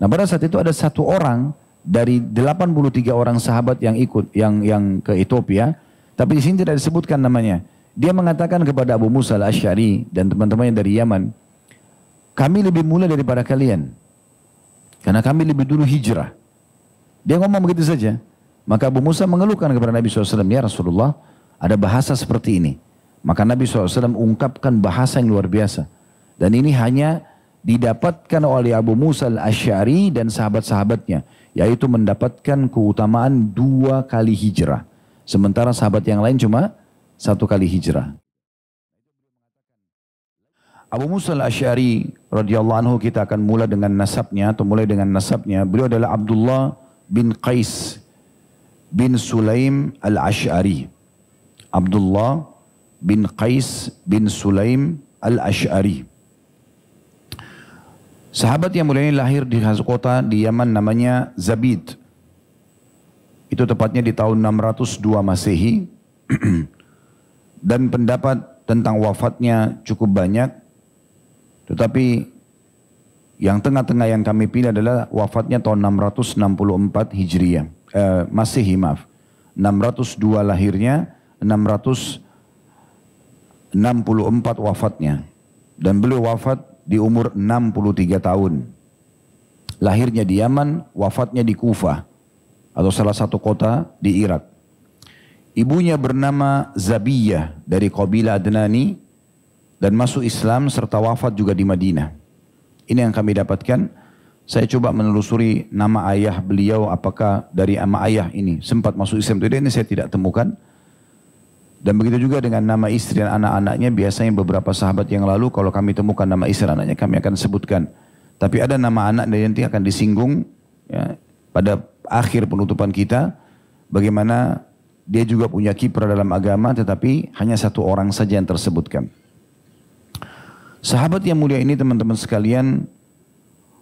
Nah pada saat itu ada satu orang dari 83 orang sahabat yang ikut, yang ke Ethiopia, tapi di sini tidak disebutkan namanya. Dia mengatakan kepada Abu Musa al-Asy'ari dan teman-temannya dari Yaman, kami lebih mulia daripada kalian, karena kami lebih dulu hijrah. Dia ngomong begitu saja. Maka Abu Musa mengeluhkan kepada Nabi SAW, ya Rasulullah, ada bahasa seperti ini. Maka Nabi SAW ungkapkan bahasa yang luar biasa. Dan ini hanya didapatkan oleh Abu Musa al-Asy'ari dan sahabat-sahabatnya, yaitu mendapatkan keutamaan 2 kali hijrah. Sementara sahabat yang lain cuma 1 kali hijrah. Abu Musa al-Asy'ari radhiyallahu anhu, kita akan mulai dengan nasabnya atau mulai dengan nasabnya. Beliau adalah Abdullah bin Qais bin Sulaim al-Asy'ari. Abdullah bin Qais bin Sulaim al-Asy'ari. Sahabat yang mulia ini lahir di kota di Yaman namanya Zabid. Itu tepatnya di tahun 602 Masehi. Dan pendapat tentang wafatnya cukup banyak. Tetapi yang tengah-tengah yang kami pilih adalah wafatnya tahun 664 Hijriah. Masehi maaf. 602 lahirnya, 664 wafatnya. Dan beliau wafat di umur 63 tahun. Lahirnya di Yaman, wafatnya di Kufah atau salah satu kota di Irak. Ibunya bernama Zabiyah dari kabilah Adnani dan masuk Islam serta wafat juga di Madinah. Ini yang kami dapatkan. Saya coba menelusuri nama ayah beliau, apakah dari nama ayah ini sempat masuk Islam atau tidak, ini saya tidak temukan. Dan begitu juga dengan nama istri dan anak-anaknya, biasanya beberapa sahabat yang lalu kalau kami temukan nama istri dan anaknya kami akan sebutkan. Tapi ada nama anak dan nanti akan disinggung ya, pada akhir penutupan kita, bagaimana dia juga punya kiprah dalam agama, tetapi hanya 1 orang saja yang tersebutkan. Sahabat yang mulia ini teman-teman sekalian,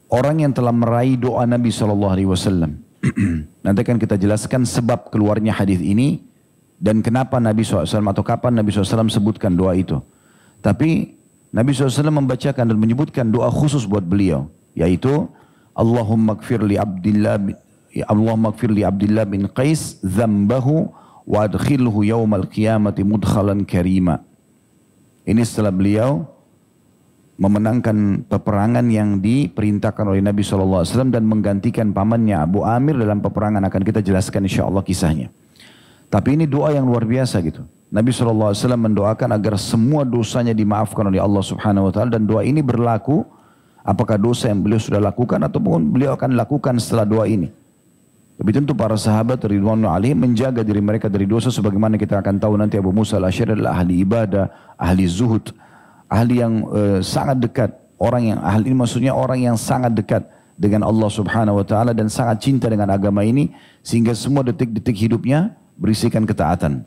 orang yang telah meraih doa Nabi SAW. Nanti akan kita jelaskan sebab keluarnya hadis ini dan kenapa Nabi SAW atau kapan Nabi SAW sebutkan doa itu. Tapi Nabi SAW membacakan dan menyebutkan doa khusus buat beliau, yaitu Allahumma gfir li Abdillah bin Qais dzambahu wa adkhilhu yawmal qiyamati mudkhalan karima. Ini setelah beliau memenangkan peperangan yang diperintahkan oleh Nabi SAW dan menggantikan pamannya Abu Amir dalam peperangan. Akan kita jelaskan insyaAllah kisahnya. Tapi ini doa yang luar biasa gitu. Nabi SAW mendoakan agar semua dosanya dimaafkan oleh Allah Subhanahu Wa Taala, dan doa ini berlaku apakah dosa yang beliau sudah lakukan ataupun beliau akan lakukan setelah doa ini. Tapi tentu para sahabat ridwanul alaihim menjaga diri mereka dari dosa, sebagaimana kita akan tahu nanti Abu Musa al-Asy'ari adalah ahli ibadah, ahli zuhud, ahli yang sangat dekat. Orang yang ahli ini maksudnya orang yang sangat dekat dengan Allah Subhanahu Wa Taala dan sangat cinta dengan agama ini, sehingga semua detik-detik hidupnya berisikan ketaatan.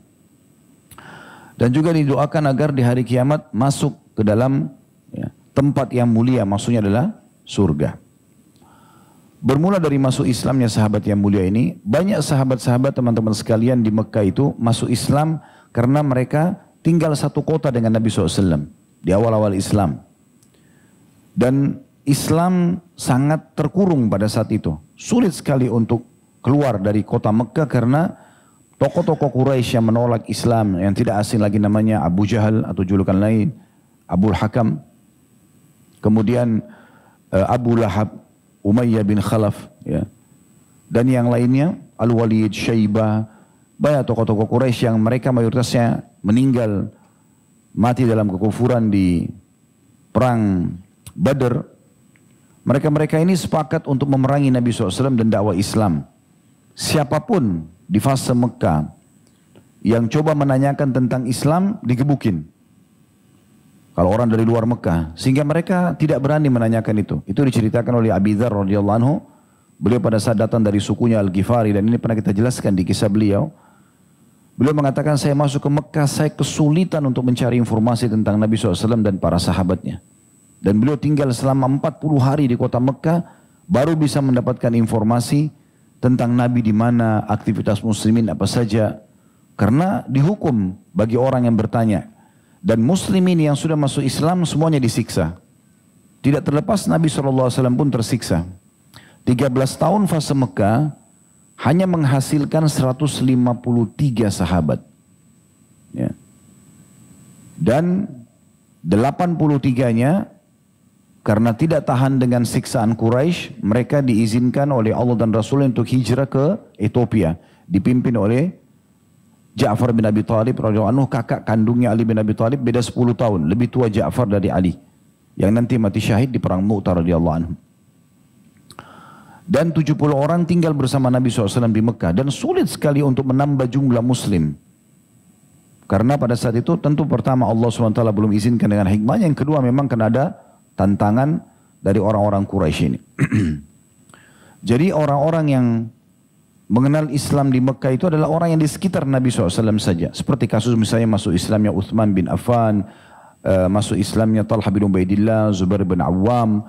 Dan juga didoakan agar di hari kiamat masuk ke dalam tempat yang mulia, maksudnya adalah surga. Bermula dari masuk Islamnya sahabat yang mulia ini, banyak sahabat-sahabat teman-teman sekalian di Mekah itu masuk Islam karena mereka tinggal satu kota dengan Nabi SAW di awal-awal Islam. Dan Islam sangat terkurung pada saat itu. Sulit sekali untuk keluar dari kota Mekah karena tokoh-tokoh Quraisy yang menolak Islam, yang tidak asing lagi namanya Abu Jahal atau julukan lain Abul Hakam. Kemudian Abu Lahab, Umayyah bin Khalaf, ya. Dan yang lainnya, Al-Walid, Syaibah, banyak tokoh-tokoh Quraisy yang mereka mayoritasnya meninggal, mati dalam kekufuran di perang Badr. Mereka-mereka ini sepakat untuk memerangi Nabi SAW dan dakwah Islam. Siapapun di fase Mekah yang coba menanyakan tentang Islam digebukin. Kalau orang dari luar Mekah, sehingga mereka tidak berani menanyakan itu. Itu diceritakan oleh Abi Dzar radhiyallahu anhu. Beliau pada saat datang dari sukunya Al-Ghifari, dan ini pernah kita jelaskan di kisah beliau. Beliau mengatakan, saya masuk ke Mekah, saya kesulitan untuk mencari informasi tentang Nabi SAW dan para sahabatnya. Dan beliau tinggal selama 40 hari di kota Mekah, baru bisa mendapatkan informasi tentang Nabi di mana, aktivitas muslimin apa saja. Karena dihukum bagi orang yang bertanya. Dan muslimin yang sudah masuk Islam semuanya disiksa. Tidak terlepas Nabi SAW pun tersiksa. 13 tahun fase Mekah hanya menghasilkan 153 sahabat. Ya. Dan 83-nya karena tidak tahan dengan siksaan Quraisy, mereka diizinkan oleh Allah dan Rasul untuk hijrah ke Ethiopia, dipimpin oleh Ja'far bin Abi Thalib radhiyallahu anhu, kakak kandungnya Ali bin Abi Thalib, beda 10 tahun, lebih tua Ja'far dari Ali, yang nanti mati syahid di perang Mu'tah radhiyallahu anhu. Dan 70 orang tinggal bersama Nabi SAW di Mekah, dan sulit sekali untuk menambah jumlah muslim. Karena pada saat itu tentu pertama Allah SWT belum izinkan dengan hikmahnya, yang kedua memang kena ada tantangan dari orang-orang Quraisy ini. Jadi orang-orang yang mengenal Islam di Mekah itu adalah orang yang di sekitar Nabi SAW saja. Seperti kasus misalnya masuk Islamnya Uthman bin Affan, masuk Islamnya Talha bin Ubaidillah, Zubair bin Awam,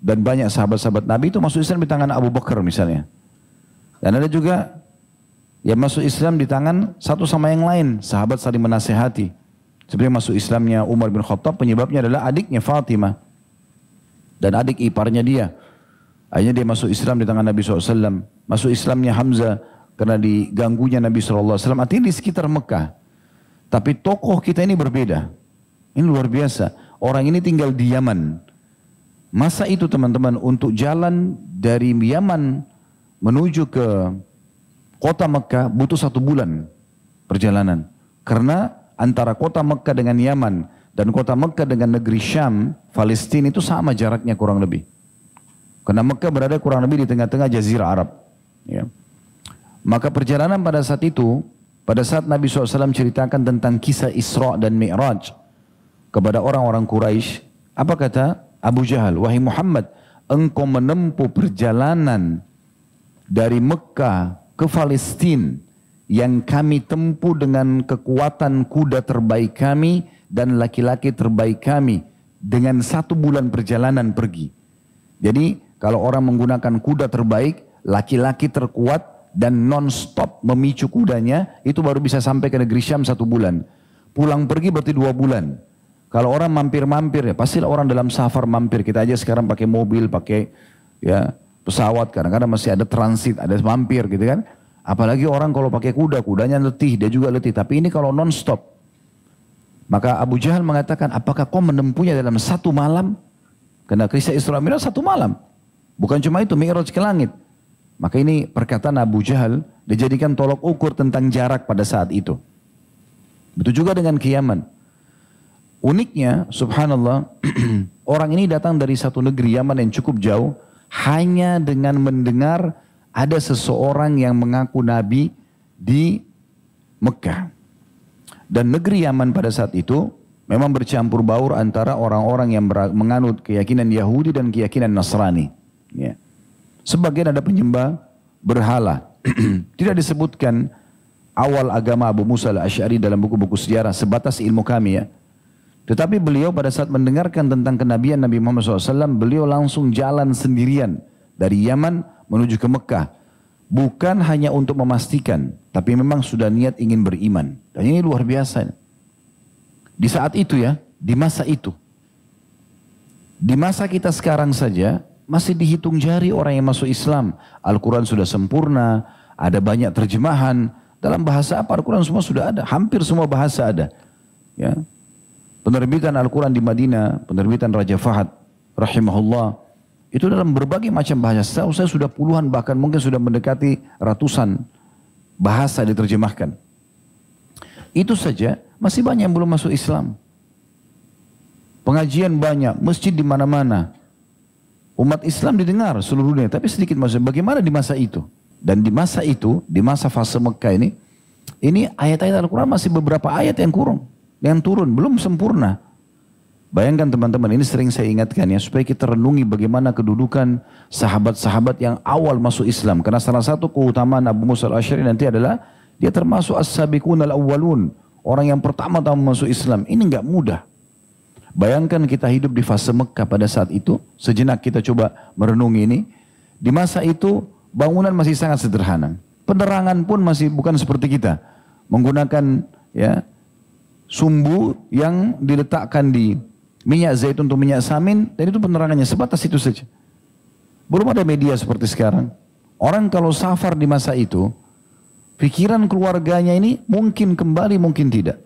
dan banyak sahabat-sahabat Nabi itu masuk Islam di tangan Abu Bakar misalnya. Dan ada juga yang masuk Islam di tangan satu sama yang lain, sahabat saling menasehati. Sebenarnya masuk Islamnya Umar bin Khattab penyebabnya adalah adiknya Fatimah dan adik iparnya dia. Akhirnya dia masuk Islam di tangan Nabi SAW. Masuk Islamnya Hamzah karena diganggunya Nabi SAW. Artinya di sekitar Mekah. Tapi tokoh kita ini berbeda. Ini luar biasa. Orang ini tinggal di Yaman. Masa itu teman-teman, untuk jalan dari Yaman menuju ke kota Mekah butuh 1 bulan perjalanan. Karena antara kota Mekah dengan Yaman dan kota Mekah dengan negeri Syam, Palestina itu sama jaraknya kurang lebih. Karena Mekah berada kurang lebih di tengah-tengah Jazirah Arab. Ya. Maka perjalanan pada saat itu, pada saat Nabi SAW ceritakan tentang kisah Isra dan Mi'raj kepada orang-orang Quraisy, apa kata Abu Jahal? Wahai Muhammad, engkau menempuh perjalanan dari Mekah ke Palestina yang kami tempuh dengan kekuatan kuda terbaik kami dan laki-laki terbaik kami dengan 1 bulan perjalanan pergi. Jadi kalau orang menggunakan kuda terbaik, laki-laki terkuat dan non-stop memicu kudanya, itu baru bisa sampai ke negeri Syam 1 bulan. Pulang pergi berarti 2 bulan. Kalau orang mampir-mampir, ya pastilah orang dalam safar mampir. Kita aja sekarang pakai mobil, pakai ya pesawat, kadang-kadang masih ada transit, ada mampir gitu kan. Apalagi orang kalau pakai kuda, kudanya letih, dia juga letih. Tapi ini kalau non-stop. Maka Abu Jahal mengatakan, apakah kau menempuhnya dalam 1 malam? Karena kisah Isra Mi'raj 1 malam. Bukan cuma itu, Mi'raj ke langit. Maka ini perkataan Abu Jahal dijadikan tolok ukur tentang jarak pada saat itu. Betul juga dengan ke Yaman. Uniknya, subhanallah, orang ini datang dari satu negeri Yaman yang cukup jauh, hanya dengan mendengar ada seseorang yang mengaku Nabi di Mekah. Dan negeri Yaman pada saat itu memang bercampur baur antara orang-orang yang menganut keyakinan Yahudi dan keyakinan Nasrani. Ya. Sebagian ada penyembah berhala. Tidak disebutkan awal agama Abu Musa al-Asy'ari dalam buku-buku sejarah, sebatas ilmu kami ya. Tetapi beliau pada saat mendengarkan tentang kenabian Nabi Muhammad SAW, beliau langsung jalan sendirian dari Yaman menuju ke Mekah. Bukan hanya untuk memastikan, tapi memang sudah niat ingin beriman. Dan ini luar biasa. Di saat itu ya, di masa itu. Di masa kita sekarang saja, masih dihitung jari orang yang masuk Islam. Al-Quran sudah sempurna, ada banyak terjemahan. Dalam bahasa apa? Al-Quran semua sudah ada, hampir semua bahasa ada. Ya. Penerbitan Al-Quran di Madinah, penerbitan Raja Fahad rahimahullah, itu dalam berbagai macam bahasa. Saya sudah puluhan, bahkan mungkin sudah mendekati ratusan bahasa diterjemahkan. Itu saja masih banyak yang belum masuk Islam. Pengajian banyak, masjid di mana-mana. Umat Islam didengar seluruh dunia, tapi sedikit masuk. Bagaimana di masa itu? Dan di masa itu, di masa fase Mekah ini ayat-ayat Al-Quran masih beberapa ayat yang kurang. Yang turun, belum sempurna. Bayangkan teman-teman, ini sering saya ingatkan ya, supaya kita renungi bagaimana kedudukan sahabat-sahabat yang awal masuk Islam. Karena salah satu keutamaan Abu Musa al-Asy'ari nanti adalah, dia termasuk as-sabiqun al-awwalun. Orang yang pertama-tama masuk Islam. Ini enggak mudah. Bayangkan kita hidup di fase Mekah pada saat itu, sejenak kita coba merenungi ini. Di masa itu, bangunan masih sangat sederhana. Penerangan pun masih bukan seperti kita. Menggunakan ya sumbu yang diletakkan di minyak zaitun untuk minyak samin, dan itu penerangannya sebatas itu saja. Belum ada media seperti sekarang. Orang kalau safar di masa itu, pikiran keluarganya ini mungkin kembali, mungkin tidak.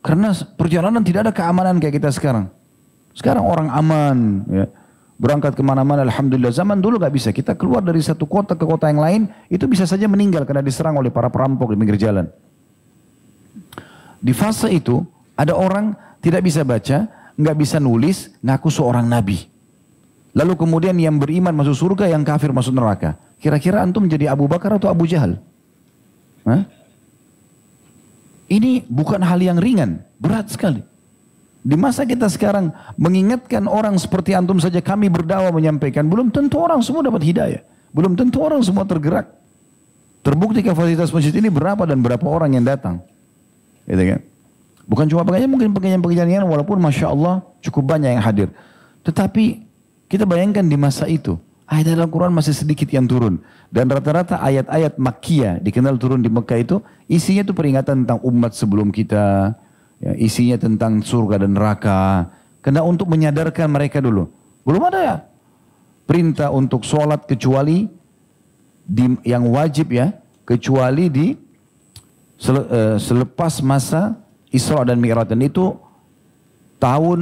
Karena perjalanan tidak ada keamanan kayak kita sekarang. Sekarang orang aman, ya. Berangkat kemana-mana, alhamdulillah. Zaman dulu gak bisa. Kita keluar dari satu kota ke kota yang lain, itu bisa saja meninggal karena diserang oleh para perampok di pinggir jalan. Di fase itu, ada orang tidak bisa baca, nggak bisa nulis, ngaku seorang nabi. Lalu kemudian yang beriman masuk surga, yang kafir masuk neraka. Kira-kira antum jadi Abu Bakar atau Abu Jahal? Hah? Ini bukan hal yang ringan, berat sekali. Di masa kita sekarang mengingatkan orang seperti antum saja, kami berdakwah menyampaikan, belum tentu orang semua dapat hidayah. Belum tentu orang semua tergerak. Terbukti kapasitas masjid ini berapa dan berapa orang yang datang. Gitu kan? Bukan cuma pengajian, mungkin pengajian-pengajian walaupun Masya Allah cukup banyak yang hadir. Tetapi kita bayangkan di masa itu, ayat dalam Quran masih sedikit yang turun. Dan rata-rata ayat-ayat Makkiyah dikenal turun di Mekah itu, isinya itu peringatan tentang umat sebelum kita. Ya, isinya tentang surga dan neraka. Karena untuk menyadarkan mereka dulu. Belum ada ya perintah untuk sholat kecuali yang wajib ya. Kecuali selepas masa Isra dan Mi'raj. Dan itu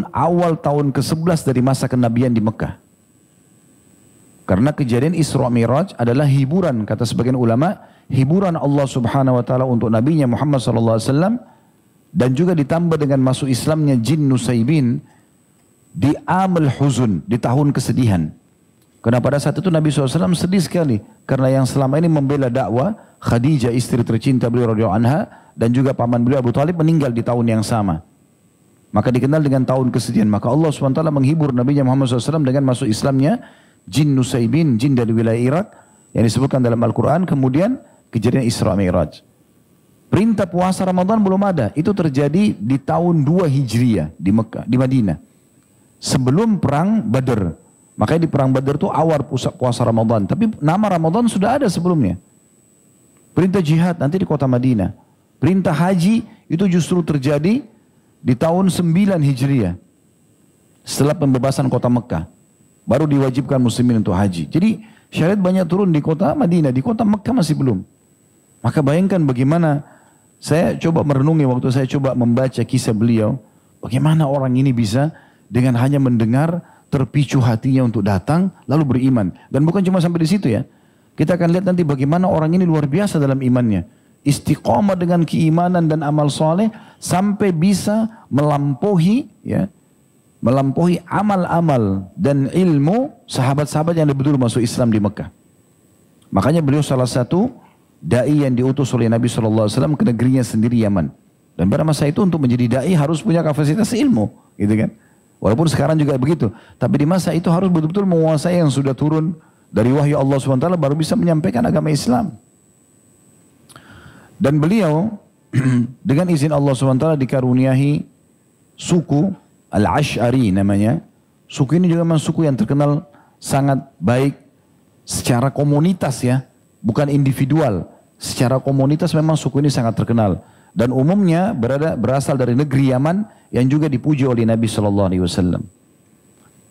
awal tahun ke-11 dari masa kenabian di Mekah. Karena kejadian Isra Mi'raj adalah hiburan. Kata sebagian ulama, hiburan Allah subhanahu wa ta'ala untuk Nabinya Muhammad sallallahu alaihi wasallam. Dan juga ditambah dengan masuk Islamnya jin Nusaybin di Amul Huzun, di tahun kesedihan. Karena pada saat itu Nabi SAW sedih sekali. Karena yang selama ini membela dakwah, Khadijah istri tercinta beliau radhiyallahu anha, dan juga paman beliau Abu Talib meninggal di tahun yang sama. Maka dikenal dengan tahun kesedihan. Maka Allah SWT menghibur Nabi Muhammad SAW dengan masuk Islamnya jin Nusaybin, jin dari wilayah Irak, yang disebutkan dalam Al-Quran. Kemudian kejadian Isra Mi'raj. Perintah puasa Ramadan belum ada. Itu terjadi di tahun 2 Hijriah di Mekah, di Madinah. Sebelum perang Badar. Makanya di perang Badar itu awal puasa Ramadan. Tapi nama Ramadan sudah ada sebelumnya. Perintah jihad nanti di kota Madinah. Perintah haji itu justru terjadi di tahun 9 Hijriah. Setelah pembebasan kota Mekah. Baru diwajibkan muslimin untuk haji. Jadi syariat banyak turun di kota Madinah. Di kota Mekah masih belum. Maka bayangkan bagaimana saya coba merenungi waktu saya coba membaca kisah beliau. Bagaimana orang ini bisa dengan hanya mendengar terpicu hatinya untuk datang lalu beriman. Dan bukan cuma sampai di situ ya. Kita akan lihat nanti bagaimana orang ini luar biasa dalam imannya. Istiqomah dengan keimanan dan amal soleh sampai bisa melampaui ya, melampaui amal-amal dan ilmu sahabat-sahabat yang betul masuk Islam di Mekah. Makanya beliau salah satu dai yang diutus oleh Nabi SAW ke negerinya sendiri Yaman. Dan pada masa itu untuk menjadi dai harus punya kapasitas ilmu, gitu kan? Walaupun sekarang juga begitu. Tapi di masa itu harus betul-betul menguasai yang sudah turun dari wahyu Allah SWT baru bisa menyampaikan agama Islam. Dan beliau dengan izin Allah SWT dikaruniahi suku Al-Ash'ari namanya. Suku ini juga memang suku yang terkenal sangat baik secara komunitas ya. Bukan individual, secara komunitas memang suku ini sangat terkenal. Dan umumnya berasal dari negeri Yaman yang juga dipuji oleh Nabi SAW.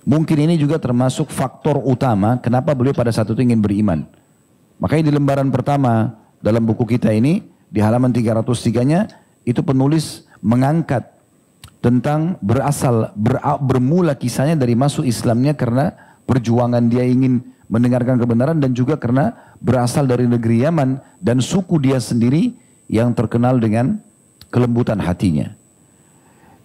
Mungkin ini juga termasuk faktor utama kenapa beliau pada saat itu ingin beriman. Makanya di lembaran pertama dalam buku kita ini, di halaman 303-nya, itu penulis mengangkat tentang bermula kisahnya dari masuk Islamnya karena perjuangan dia ingin mendengarkan kebenaran dan juga karena berasal dari negeri Yaman dan suku dia sendiri yang terkenal dengan kelembutan hatinya.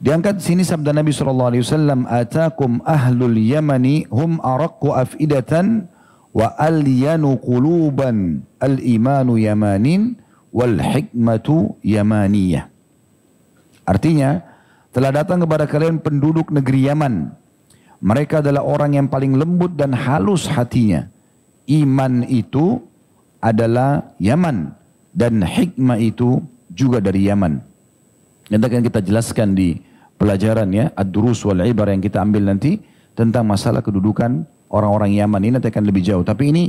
Diangkat sini sabda Nabi SAW, "Atakum ahlul Yamani hum araqqu afidatan wa alyanu quluban al-imanu yamanin wal hikmatu yamaniyah." Artinya, telah datang kepada kalian penduduk negeri Yaman. Mereka adalah orang yang paling lembut dan halus hatinya. Iman itu adalah Yaman. Dan hikmah itu juga dari Yaman. Nanti akan kita jelaskan di pelajaran ya. Ad-Durus wal Ibar yang kita ambil nanti. Tentang masalah kedudukan orang-orang Yaman. Ini nanti akan lebih jauh. Tapi ini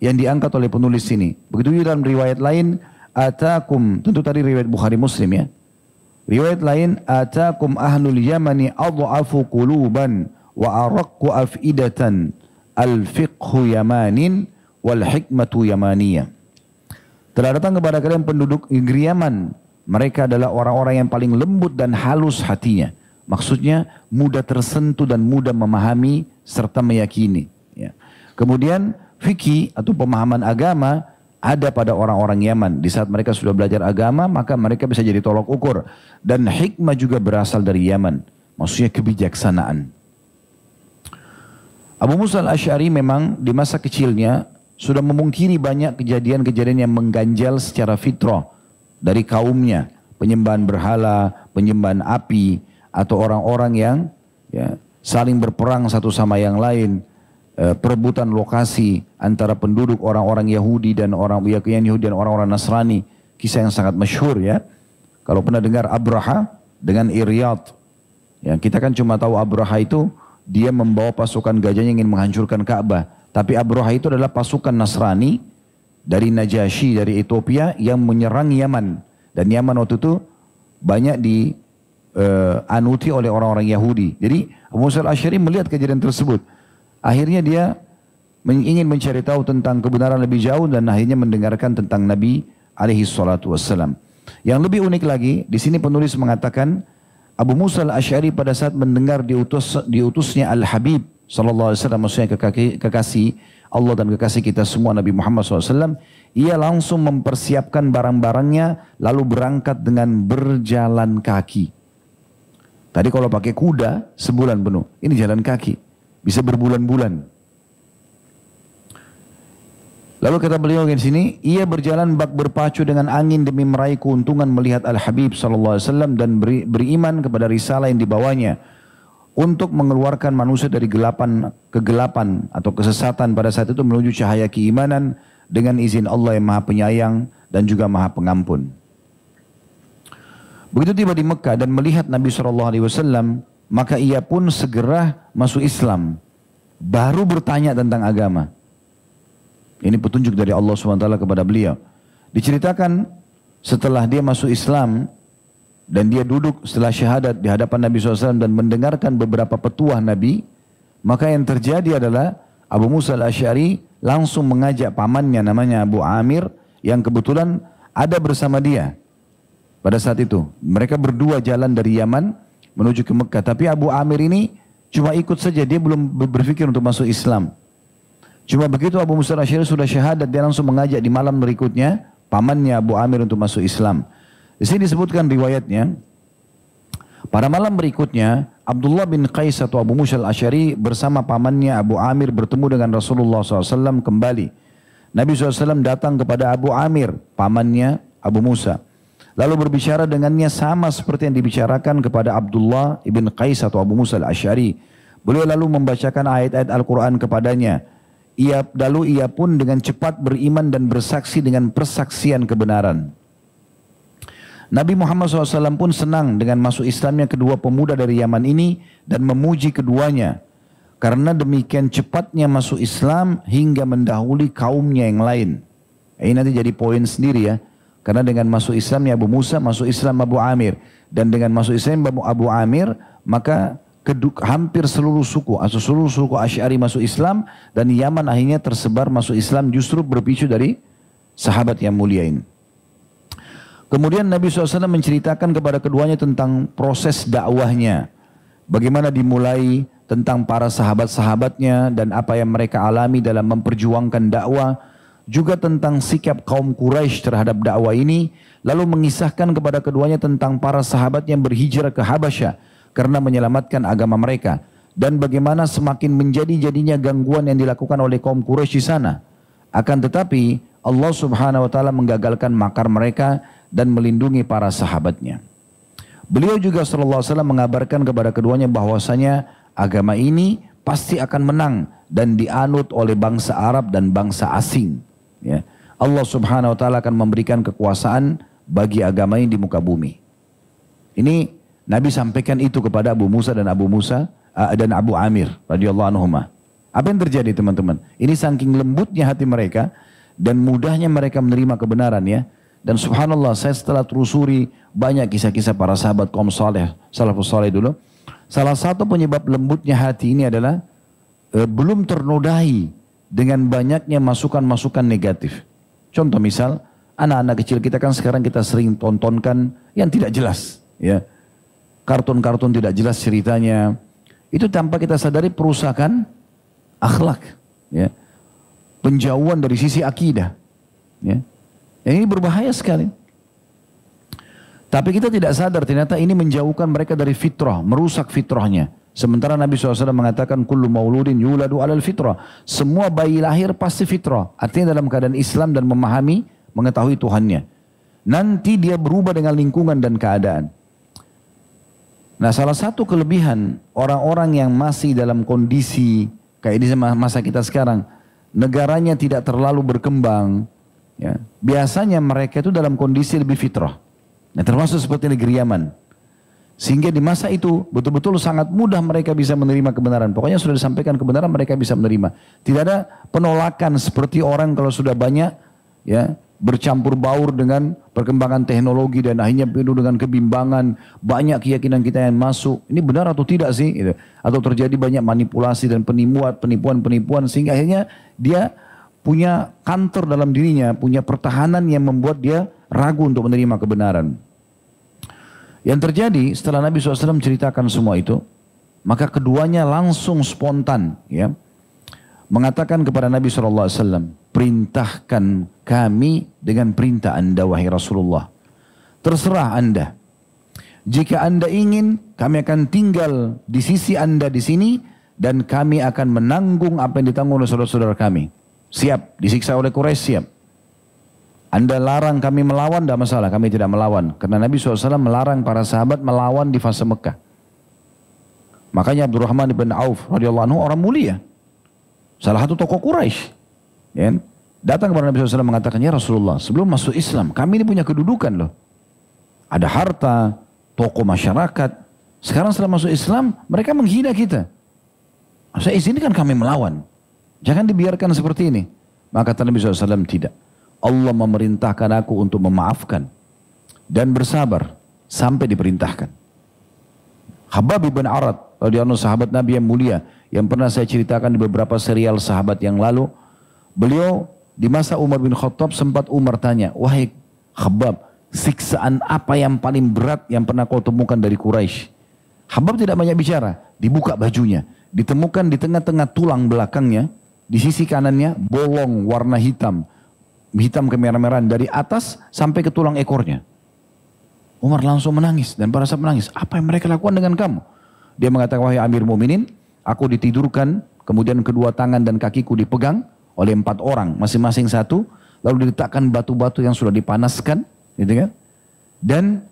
yang diangkat oleh penulis ini. Begitu juga dalam riwayat lain. Atakum. Tentu tadi riwayat Bukhari Muslim ya. Riwayat lain. Atakum ahlul Yamani adha'afu quluban wa araqqu afidatan al-fiqhu yamanin wal hikmatu yamaniyah. Telah datang kepada kalian penduduk negeri Yaman. Mereka adalah orang-orang yang paling lembut dan halus hatinya. Maksudnya mudah tersentuh dan mudah memahami serta meyakini. Ya. Kemudian fikih atau pemahaman agama ada pada orang-orang Yaman. Di saat mereka sudah belajar agama, maka mereka bisa jadi tolok ukur. Dan hikmah juga berasal dari Yaman. Maksudnya kebijaksanaan. Abu Musa al-Asy'ari memang di masa kecilnya sudah memungkiri banyak kejadian-kejadian yang mengganjal secara fitrah dari kaumnya. Penyembahan berhala, penyembahan api, atau orang-orang yang saling berperang satu sama yang lain. Perebutan lokasi antara penduduk orang-orang Yahudi dan orang-orang Nasrani. Kisah yang sangat masyhur ya. Kalau pernah dengar Abraha dengan Iryad. Ya, kita kan cuma tahu Abraha itu dia membawa pasukan gajahnya ingin menghancurkan Ka'bah. Tapi Abraha itu adalah pasukan Nasrani dari Najasyi, dari Ethiopia yang menyerang Yaman. Dan Yaman waktu itu banyak dianuti oleh orang-orang Yahudi. Jadi Abu Musa al-Asy'ari melihat kejadian tersebut. Akhirnya dia ingin mencari tahu tentang kebenaran lebih jauh dan akhirnya mendengarkan tentang Nabi alaihi salatu wassalam. Yang lebih unik lagi, di sini penulis mengatakan Abu Musa al-Asy'ari pada saat mendengar diutusnya Al-Habib sallallahu alaihi wasallam, maksudnya kekasih Allah dan kekasih kita semua Nabi Muhammad SAW, ia langsung mempersiapkan barang-barangnya lalu berangkat dengan berjalan kaki. Tadi kalau pakai kuda sebulan penuh, ini jalan kaki. Bisa berbulan-bulan. Lalu kata beliau di sini, ia berjalan bak berpacu dengan angin demi meraih keuntungan melihat Al-Habib SAW dan beriman kepada risalah yang dibawanya untuk mengeluarkan manusia dari kegelapan atau kesesatan pada saat itu menuju cahaya keimanan dengan izin Allah yang Maha Penyayang dan juga Maha Pengampun. Begitu tiba di Mekah dan melihat Nabi SAW, maka ia pun segera masuk Islam. Baru bertanya tentang agama. Ini petunjuk dari Allah SWT kepada beliau. Diceritakan setelah dia masuk Islam dan dia duduk setelah syahadat di hadapan Nabi SAW dan mendengarkan beberapa petuah Nabi, maka yang terjadi adalah Abu Musa al-Asy'ari langsung mengajak pamannya namanya Abu Amir yang kebetulan ada bersama dia pada saat itu. Mereka berdua jalan dari Yaman menuju ke Mekah. Tapi Abu Amir ini cuma ikut saja, dia belum berpikir untuk masuk Islam. Cuma begitu Abu Musa al-Asy'ari sudah syahadat, dia langsung mengajak di malam berikutnya pamannya Abu Amir untuk masuk Islam. Di sini disebutkan riwayatnya, pada malam berikutnya Abdullah bin Qais atau Abu Musa al-Asy'ari bersama pamannya Abu Amir bertemu dengan Rasulullah SAW kembali. Nabi SAW datang kepada Abu Amir, pamannya Abu Musa. Lalu berbicara dengannya sama seperti yang dibicarakan kepada Abdullah ibn Qais atau Abu Musa al-Asy'ari. Beliau lalu membacakan ayat-ayat Al-Quran kepadanya. Lalu ia pun dengan cepat beriman dan bersaksi dengan persaksian kebenaran. Nabi Muhammad SAW pun senang dengan masuk Islamnya kedua pemuda dari Yaman ini dan memuji keduanya. Karena demikian cepatnya masuk Islam hingga mendahului kaumnya yang lain. Ini nanti jadi poin sendiri ya. Karena dengan masuk Islamnya Abu Musa, masuk Islam Abu Amir. Dan dengan masuk Islam Abu Amir, maka hampir seluruh suku, atau seluruh suku Asy'ari masuk Islam. Dan Yaman akhirnya tersebar masuk Islam justru berpicu dari sahabat yang mulia ini. Kemudian Nabi SAW menceritakan kepada keduanya tentang proses dakwahnya. Bagaimana dimulai, tentang para sahabat-sahabatnya dan apa yang mereka alami dalam memperjuangkan dakwah. Juga tentang sikap kaum Quraisy terhadap dakwah ini, lalu mengisahkan kepada keduanya tentang para sahabat yang berhijrah ke Habasyah karena menyelamatkan agama mereka, dan bagaimana semakin menjadi-jadinya gangguan yang dilakukan oleh kaum Quraisy di sana. Akan tetapi Allah Subhanahu wa taala menggagalkan makar mereka dan melindungi para sahabatnya. Beliau juga sallallahu alaihi wasallam mengabarkan kepada keduanya bahwasanya agama ini pasti akan menang dan dianut oleh bangsa Arab dan bangsa asing. Ya. Allah Subhanahu wa taala akan memberikan kekuasaan bagi agama ini di muka bumi. Ini Nabi sampaikan itu kepada Abu Musa dan Abu Amir radhiyallahu anhuma. Apa yang terjadi teman-teman? Ini saking lembutnya hati mereka dan mudahnya mereka menerima kebenaran ya. Dan subhanallah, saya setelah telusuri banyak kisah-kisah para sahabat kaum saleh, salafus saleh dulu. Salah satu penyebab lembutnya hati ini adalah belum ternodai dengan banyaknya masukan-masukan negatif. Contoh misal, anak-anak kecil kita kan sekarang kita sering tontonkan yang tidak jelas, ya. Kartun-kartun tidak jelas ceritanya. Itu tanpa kita sadari perusakan akhlak, ya. Penjauhan dari sisi akidah, ya. Yang ini berbahaya sekali. Tapi kita tidak sadar ternyata ini menjauhkan mereka dari fitrah, merusak fitrahnya. Sementara Nabi SAW mengatakan kullu mauludin yuladu alal fitrah. Semua bayi lahir pasti fitrah. Artinya dalam keadaan Islam dan memahami, mengetahui Tuhannya. Nanti dia berubah dengan lingkungan dan keadaan. Nah, salah satu kelebihan orang-orang yang masih dalam kondisi kayak di masa kita sekarang, negaranya tidak terlalu berkembang, ya, biasanya mereka itu dalam kondisi lebih fitrah. Nah, termasuk seperti negeri Yaman. Sehingga di masa itu betul-betul sangat mudah mereka bisa menerima kebenaran. Pokoknya sudah disampaikan kebenaran mereka bisa menerima. Tidak ada penolakan seperti orang kalau sudah banyak, ya, bercampur baur dengan perkembangan teknologi dan akhirnya penuh dengan kebimbangan. Banyak keyakinan kita yang masuk. Ini benar atau tidak sih? Gitu. Atau terjadi banyak manipulasi dan penipuan sehingga akhirnya dia punya kantor dalam dirinya, punya pertahanan yang membuat dia ragu untuk menerima kebenaran. Yang terjadi setelah Nabi SAW ceritakan semua itu, maka keduanya langsung spontan, ya, mengatakan kepada Nabi SAW, perintahkan kami dengan perintah anda wahai Rasulullah. Terserah anda. Jika anda ingin, kami akan tinggal di sisi anda di sini dan kami akan menanggung apa yang ditanggung oleh saudara-saudara kami. Siap, disiksa oleh Quraisy, siap. Anda larang kami melawan, tidak masalah, kami tidak melawan. Karena Nabi SAW melarang para sahabat melawan di fase Mekah. Makanya Abdurrahman bin Auf radhiyallahu anhu orang mulia. Salah satu tokoh Quraisy, ya, datang kepada Nabi SAW mengatakan, ya Rasulullah, sebelum masuk Islam, kami ini punya kedudukan loh. Ada harta, tokoh masyarakat. Sekarang setelah masuk Islam, mereka menghina kita. Saya izinkan kami melawan. Jangan dibiarkan seperti ini. Maka kata Nabi SAW, tidak. Allah memerintahkan aku untuk memaafkan dan bersabar sampai diperintahkan. Khabbab bin Arad, radhiyallahu sahabat Nabi yang mulia, yang pernah saya ceritakan di beberapa serial sahabat yang lalu, beliau di masa Umar bin Khattab sempat Umar tanya, wahai Khabbab, siksaan apa yang paling berat yang pernah kau temukan dari Quraisy? Khabbab tidak banyak bicara, dibuka bajunya, ditemukan di tengah-tengah tulang belakangnya, di sisi kanannya bolong warna hitam. Hitam kemerah-merahan dari atas sampai ke tulang ekornya. Umar langsung menangis dan para sahabat menangis. Apa yang mereka lakukan dengan kamu? Dia mengatakan, wahai Amir Mu'minin, aku ditidurkan, kemudian kedua tangan dan kakiku dipegang oleh 4 orang, masing-masing satu, lalu diletakkan batu-batu yang sudah dipanaskan, gitu kan? Dan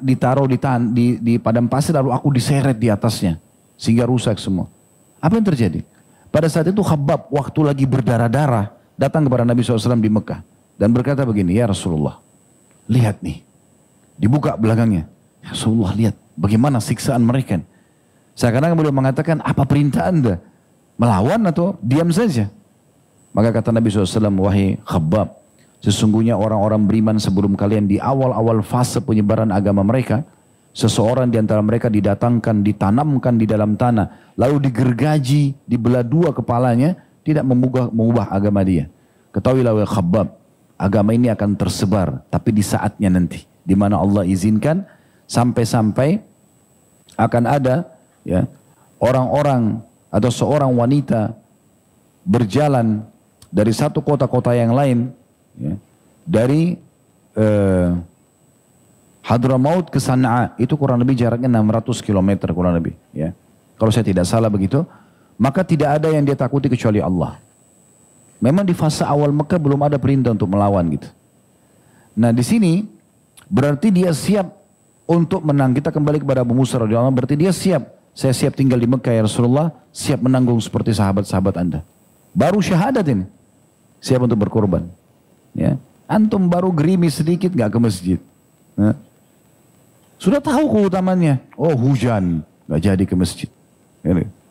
ditaruh di padang pasir, lalu aku diseret di atasnya sehingga rusak semua. Apa yang terjadi? Pada saat itu Khabbab waktu lagi berdarah-darah datang kepada Nabi SAW di Mekah dan berkata begini, ya Rasulullah, lihat nih, dibuka belakangnya. Ya Rasulullah, lihat bagaimana siksaan mereka. Seakan-akan beliau mengatakan, apa perintah anda? Melawan atau diam saja? Maka kata Nabi SAW, wahai Khabbab, sesungguhnya orang-orang beriman sebelum kalian di awal-awal fase penyebaran agama mereka, seseorang di antara mereka didatangkan, ditanamkan di dalam tanah, lalu digergaji, dibelah 2 kepalanya, tidak mengubah agama dia. Ketahuilah wahai Khabbab, agama ini akan tersebar, tapi di saatnya nanti, di mana Allah izinkan, sampai-sampai akan ada, ya, orang-orang atau seorang wanita berjalan dari satu kota-kota yang lain, ya, dari Hadramaut ke Sana'a, itu kurang lebih jaraknya 600 km kurang lebih, ya. Kalau saya tidak salah begitu. Maka tidak ada yang dia takuti kecuali Allah. Memang di fase awal Mekah belum ada perintah untuk melawan gitu. Nah di sini berarti dia siap untuk menang. Kita kembali kepada Abu Musa radhiyallahu anhu, berarti dia siap. Saya siap tinggal di Mekah ya Rasulullah, siap menanggung seperti sahabat-sahabat anda. Baru syahadat ini, siap untuk berkorban. Ya, antum baru gerimis sedikit nggak ke masjid. Nah, sudah tahu keutamannya. Oh hujan, nggak jadi ke masjid. Ini.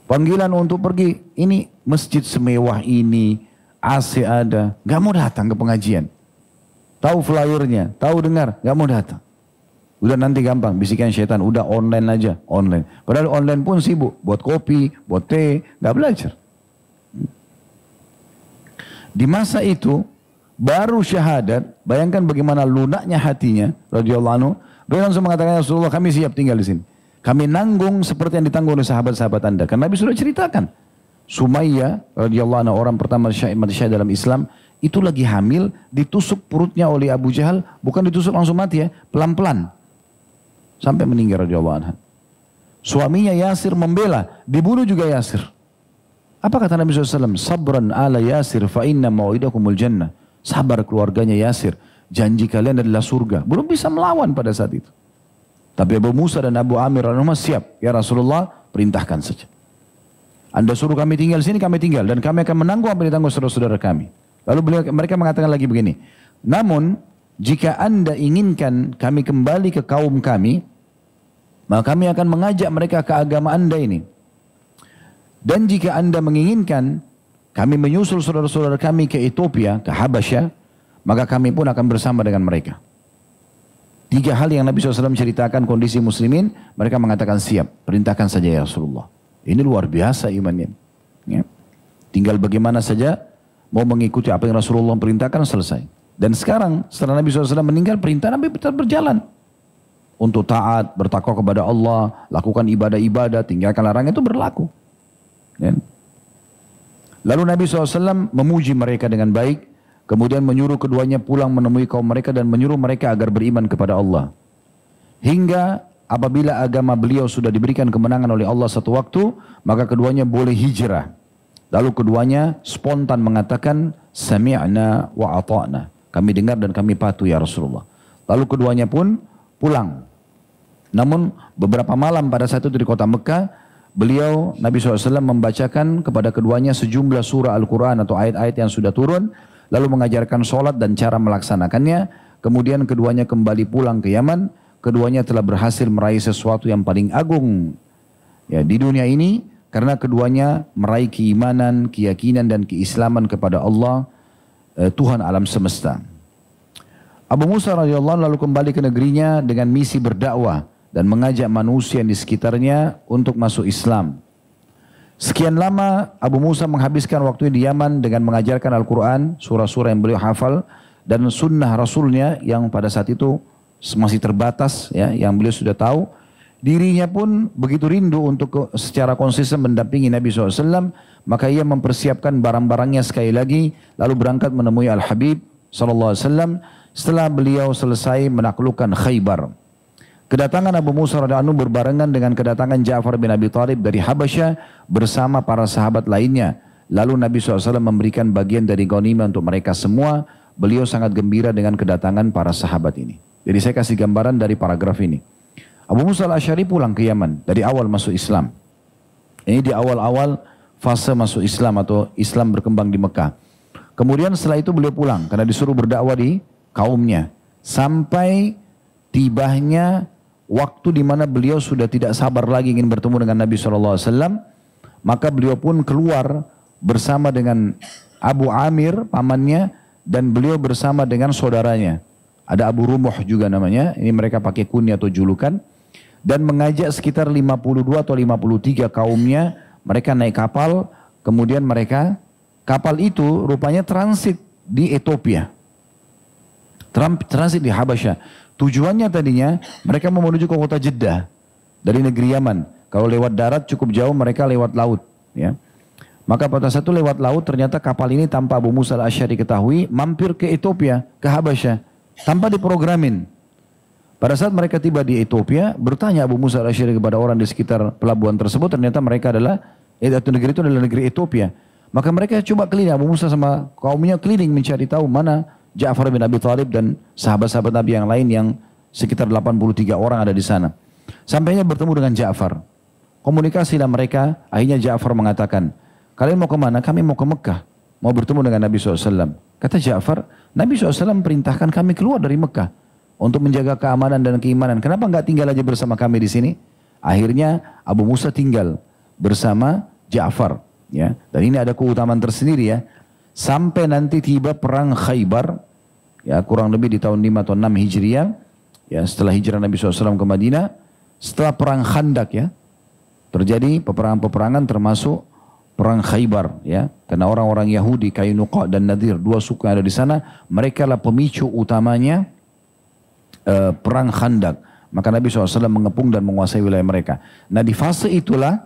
Panggilan untuk pergi, ini masjid semewah ini, AC ada, gak mau datang ke pengajian. Tahu flyernya, tahu dengar, gak mau datang. Udah nanti gampang, bisikan syaitan, udah online aja, online. Padahal online pun sibuk, buat kopi, buat teh, nggak belajar. Di masa itu, baru syahadat, bayangkan bagaimana lunaknya hatinya, radhiyallahu anhu. Beliau langsung mengatakan, ya Rasulullah, kami siap tinggal di sini. Kami nanggung seperti yang ditanggung oleh sahabat-sahabat Anda. Karena Nabi sudah ceritakan. Sumayyah, radhiyallahu anha, orang pertama mati syahid dalam Islam, itu lagi hamil, ditusuk perutnya oleh Abu Jahal, bukan ditusuk langsung mati ya, pelan-pelan. Sampai meninggal radhiyallahu anha. Suaminya Yasir membela, dibunuh juga Yasir. Apa kata Nabi SAW? Sabran ala Yasir fa inna mau'idakumul jannah. Sabar keluarganya Yasir, janji kalian adalah surga. Belum bisa melawan pada saat itu. Tapi Abu Musa dan Abu Amir siap. Ya Rasulullah, perintahkan saja. Anda suruh kami tinggal sini, kami tinggal. Dan kami akan menanggung apa yang ditanggung saudara-saudara kami. Lalu mereka mengatakan lagi begini. Namun, jika Anda inginkan kami kembali ke kaum kami, maka kami akan mengajak mereka ke agama Anda ini. Dan jika Anda menginginkan kami menyusul saudara-saudara kami ke Ethiopia, ke Habasyah, maka kami pun akan bersama dengan mereka. 3 hal yang Nabi SAW ceritakan kondisi muslimin, mereka mengatakan siap, perintahkan saja ya Rasulullah. Ini luar biasa imannya. Ya. Tinggal bagaimana saja mau mengikuti apa yang Rasulullah perintahkan, selesai. Dan sekarang setelah Nabi SAW meninggal, perintah Nabi tetap berjalan. Untuk taat, bertakwa kepada Allah, lakukan ibadah-ibadah, tinggalkan larangan itu berlaku. Ya. Lalu Nabi SAW memuji mereka dengan baik, kemudian menyuruh keduanya pulang menemui kaum mereka dan menyuruh mereka agar beriman kepada Allah. Hingga apabila agama beliau sudah diberikan kemenangan oleh Allah satu waktu, maka keduanya boleh hijrah. Lalu keduanya spontan mengatakan, Sami'na wa ata'na. Kami dengar dan kami patuh ya Rasulullah. Lalu keduanya pun pulang. Namun beberapa malam pada saat itu di kota Mekah, beliau Nabi SAW membacakan kepada keduanya sejumlah surah Al-Quran atau ayat-ayat yang sudah turun, lalu mengajarkan sholat dan cara melaksanakannya. Kemudian keduanya kembali pulang ke Yaman. Keduanya telah berhasil meraih sesuatu yang paling agung ya, di dunia ini, karena keduanya meraih keimanan, keyakinan dan keislaman kepada Allah, Tuhan alam semesta. Abu Musa radhiyallahu anhu lalu kembali ke negerinya dengan misi berdakwah dan mengajak manusia di sekitarnya untuk masuk Islam. Sekian lama Abu Musa menghabiskan waktu di Yaman dengan mengajarkan Al-Quran, surah-surah yang beliau hafal, dan sunnah Rasulnya yang pada saat itu masih terbatas, ya, yang beliau sudah tahu. Dirinya pun begitu rindu untuk secara konsisten mendampingi Nabi SAW, maka ia mempersiapkan barang-barangnya sekali lagi, lalu berangkat menemui Al-Habib SAW setelah beliau selesai menaklukkan Khaybar. Kedatangan Abu Musa radhiyallahu anhu berbarengan dengan kedatangan Ja'far bin Abi Thalib dari Habasyah bersama para sahabat lainnya. Lalu Nabi SAW memberikan bagian dari ghanimah untuk mereka semua. Beliau sangat gembira dengan kedatangan para sahabat ini. Jadi saya kasih gambaran dari paragraf ini. Abu Musa al-Asy'ari pulang ke Yaman dari awal masuk Islam. Ini di awal-awal fase masuk Islam atau Islam berkembang di Mekah. Kemudian setelah itu beliau pulang karena disuruh berdakwah di kaumnya. Sampai tibanya waktu di mana beliau sudah tidak sabar lagi ingin bertemu dengan Nabi SAW, maka beliau pun keluar bersama dengan Abu Amir, pamannya, dan beliau bersama dengan saudaranya. Ada Abu Rumuh juga namanya, ini mereka pakai kunyah atau julukan, dan mengajak sekitar 52 atau 53 kaumnya, mereka naik kapal, kemudian kapal itu rupanya transit di Ethiopia, transit di Habasyah. Tujuannya tadinya mereka mau menuju ke kota Jeddah dari negeri Yaman. Kalau lewat darat cukup jauh, mereka lewat laut. Ya. Maka pada satu lewat laut ternyata kapal ini tanpa Abu Musa al-Asy'ari ketahui mampir ke Ethiopia, ke Habasyah, tanpa diprogramin. Pada saat mereka tiba di Ethiopia, bertanya Abu Musa al-Asy'ari kepada orang di sekitar pelabuhan tersebut, ternyata mereka adalah negeri itu adalah negeri Ethiopia. Maka mereka coba keliling, Abu Musa sama kaumnya keliling mencari tahu mana Ja'far bin Abi Thalib dan sahabat-sahabat Nabi yang lain yang sekitar 83 orang ada di sana. Sampainya bertemu dengan Ja'far. Komunikasilah mereka, akhirnya Ja'far mengatakan, kalian mau kemana? Kami mau ke Mekah. Mau bertemu dengan Nabi SAW. Kata Ja'far, Nabi SAW perintahkan kami keluar dari Mekah untuk menjaga keamanan dan keimanan. Kenapa nggak tinggal aja bersama kami di sini? Akhirnya Abu Musa tinggal bersama Ja'far. Ya. Dan ini ada keutamaan tersendiri ya. Sampai nanti tiba perang Khaybar, ya kurang lebih di tahun 5 atau 6 Hijriah, Ya, setelah hijrah Nabi SAW ke Madinah, setelah perang Khandak ya, terjadi peperangan-peperangan termasuk perang Khaybar ya, karena orang-orang Yahudi Qainuqa dan Nadir, dua suku yang ada di sana, mereka lah pemicu utamanya perang Khandak. Maka Nabi SAW mengepung dan menguasai wilayah mereka. Nah di fase itulah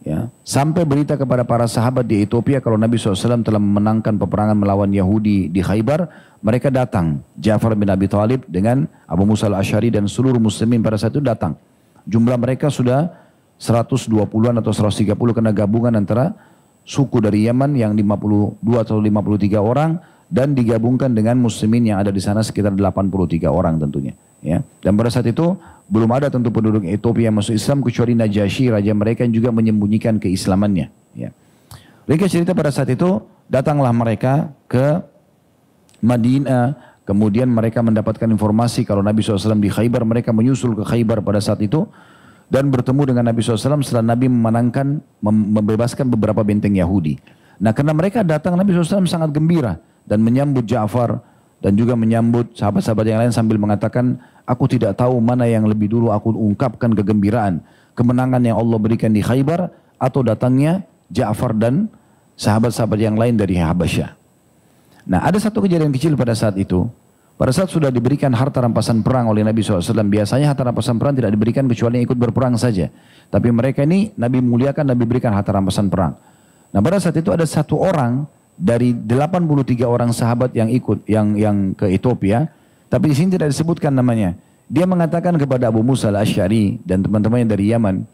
ya, sampai berita kepada para sahabat di Ethiopia kalau Nabi SAW telah memenangkan peperangan melawan Yahudi di Khaybar. Mereka datang, Ja'far bin Abi Thalib dengan Abu Musa al-Asy'ari dan seluruh muslimin pada saat itu datang. Jumlah mereka sudah 120-an atau 130 kena gabungan antara suku dari Yaman yang 52 atau 53 orang dan digabungkan dengan muslimin yang ada di sana sekitar 83 orang tentunya. Ya. Dan pada saat itu belum ada tentu penduduk Ethiopia yang masuk Islam kecuali Najasyi, raja mereka yang juga menyembunyikan keislamannya. Ya. Mereka cerita pada saat itu datanglah mereka ke Madinah, kemudian mereka mendapatkan informasi kalau Nabi SAW di Khaybar, mereka menyusul ke Khaybar pada saat itu dan bertemu dengan Nabi SAW setelah Nabi memenangkan, membebaskan beberapa benteng Yahudi. Nah karena mereka datang, Nabi SAW sangat gembira dan menyambut Ja'far dan juga menyambut sahabat-sahabat yang lain sambil mengatakan, aku tidak tahu mana yang lebih dulu aku ungkapkan kegembiraan, kemenangan yang Allah berikan di Khaybar atau datangnya Ja'far dan sahabat-sahabat yang lain dari Habasyah. Nah ada satu kejadian kecil pada saat itu. Pada saat sudah diberikan harta rampasan perang oleh Nabi SAW. Biasanya harta rampasan perang tidak diberikan kecuali yang ikut berperang saja. Tapi mereka ini Nabi muliakan, Nabi berikan harta rampasan perang. Nah pada saat itu ada satu orang dari 83 orang sahabat yang ikut, yang ke Ethiopia. Tapi di sini tidak disebutkan namanya. Dia mengatakan kepada Abu Musa al-Asy'ari dan teman-temannya dari Yaman,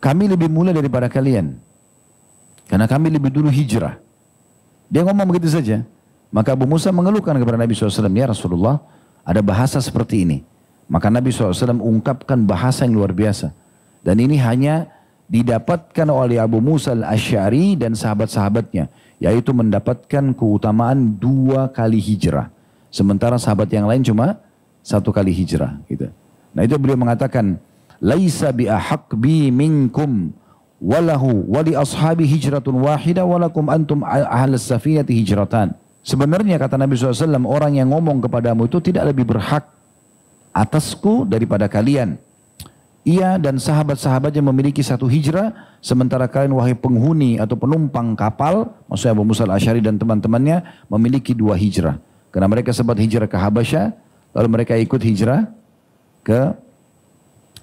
kami lebih mulia daripada kalian. Karena kami lebih dulu hijrah. Dia ngomong begitu saja. Maka Abu Musa mengeluhkan kepada Nabi SAW, ya Rasulullah, ada bahasa seperti ini. Maka Nabi SAW ungkapkan bahasa yang luar biasa. Dan ini hanya didapatkan oleh Abu Musa al-Asy'ari dan sahabat-sahabatnya. Yaitu mendapatkan keutamaan 2 kali hijrah. Sementara sahabat yang lain cuma 1 kali hijrah. Gitu. Nah itu beliau mengatakan, Laisa bi ahaq bi minkum walahu wali ashabi hijratun wahida walakum antum ahlas safinati hijratan. Sebenarnya kata Nabi SAW, orang yang ngomong kepadamu itu tidak lebih berhak atasku daripada kalian. Ia dan sahabat-sahabatnya memiliki 1 hijrah, sementara kalian wahai penghuni atau penumpang kapal, maksudnya Abu Musa al-Asy'ari dan teman-temannya memiliki 2 hijrah. Karena mereka sempat hijrah ke Habasyah, lalu mereka ikut hijrah ke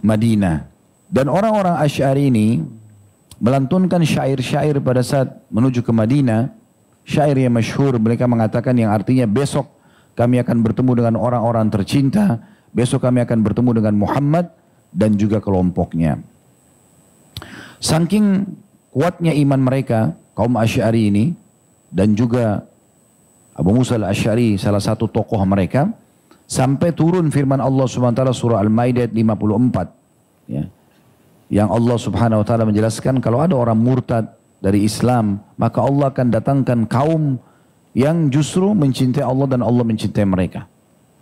Madinah. Dan orang-orang Asy'ari ini melantunkan syair-syair pada saat menuju ke Madinah. Syair yang masyhur, mereka mengatakan yang artinya besok kami akan bertemu dengan orang-orang tercinta, besok kami akan bertemu dengan Muhammad dan juga kelompoknya. Saking kuatnya iman mereka, kaum Asy'ari ini, dan juga Abu Musa al-Asy'ari salah satu tokoh mereka, sampai turun firman Allah SWT surah Al-Maidah 54. Ya. Yang Allah Subhanahu wa ta'ala menjelaskan kalau ada orang murtad dari Islam, maka Allah akan datangkan kaum yang justru mencintai Allah dan Allah mencintai mereka.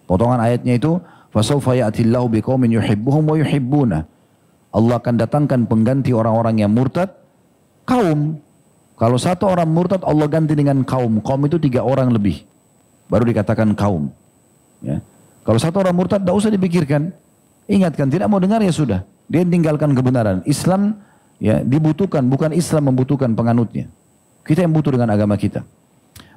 Potongan ayatnya itu, fasawfa ya'tillahu biqaumin yuhibbuhum wa yuhibbuna. Allah akan datangkan pengganti orang-orang yang murtad, kaum. Kalau 1 orang murtad, Allah ganti dengan kaum. Kaum itu 3 orang lebih, baru dikatakan kaum. Ya. Kalau 1 orang murtad, tidak usah dipikirkan. Ingatkan, tidak mau dengar ya sudah. Dia tinggalkan kebenaran. Islam ya dibutuhkan, bukan Islam membutuhkan penganutnya. Kita yang butuh dengan agama kita.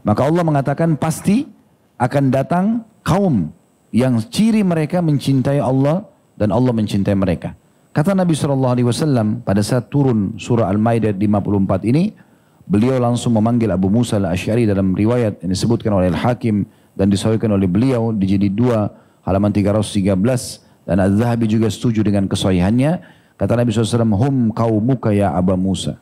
Maka Allah mengatakan pasti akan datang kaum yang ciri mereka mencintai Allah dan Allah mencintai mereka. Kata Nabi SAW pada saat turun surah Al-Maidah 54 ini, beliau langsung memanggil Abu Musa al-Asy'ari dalam riwayat yang disebutkan oleh Al-Hakim dan disahihkan oleh beliau di jilid 2 halaman 313 dan Az-Zahabi juga setuju dengan kesahihannya. Kata Nabi SAW, hum qaumuka ya Aba Musa.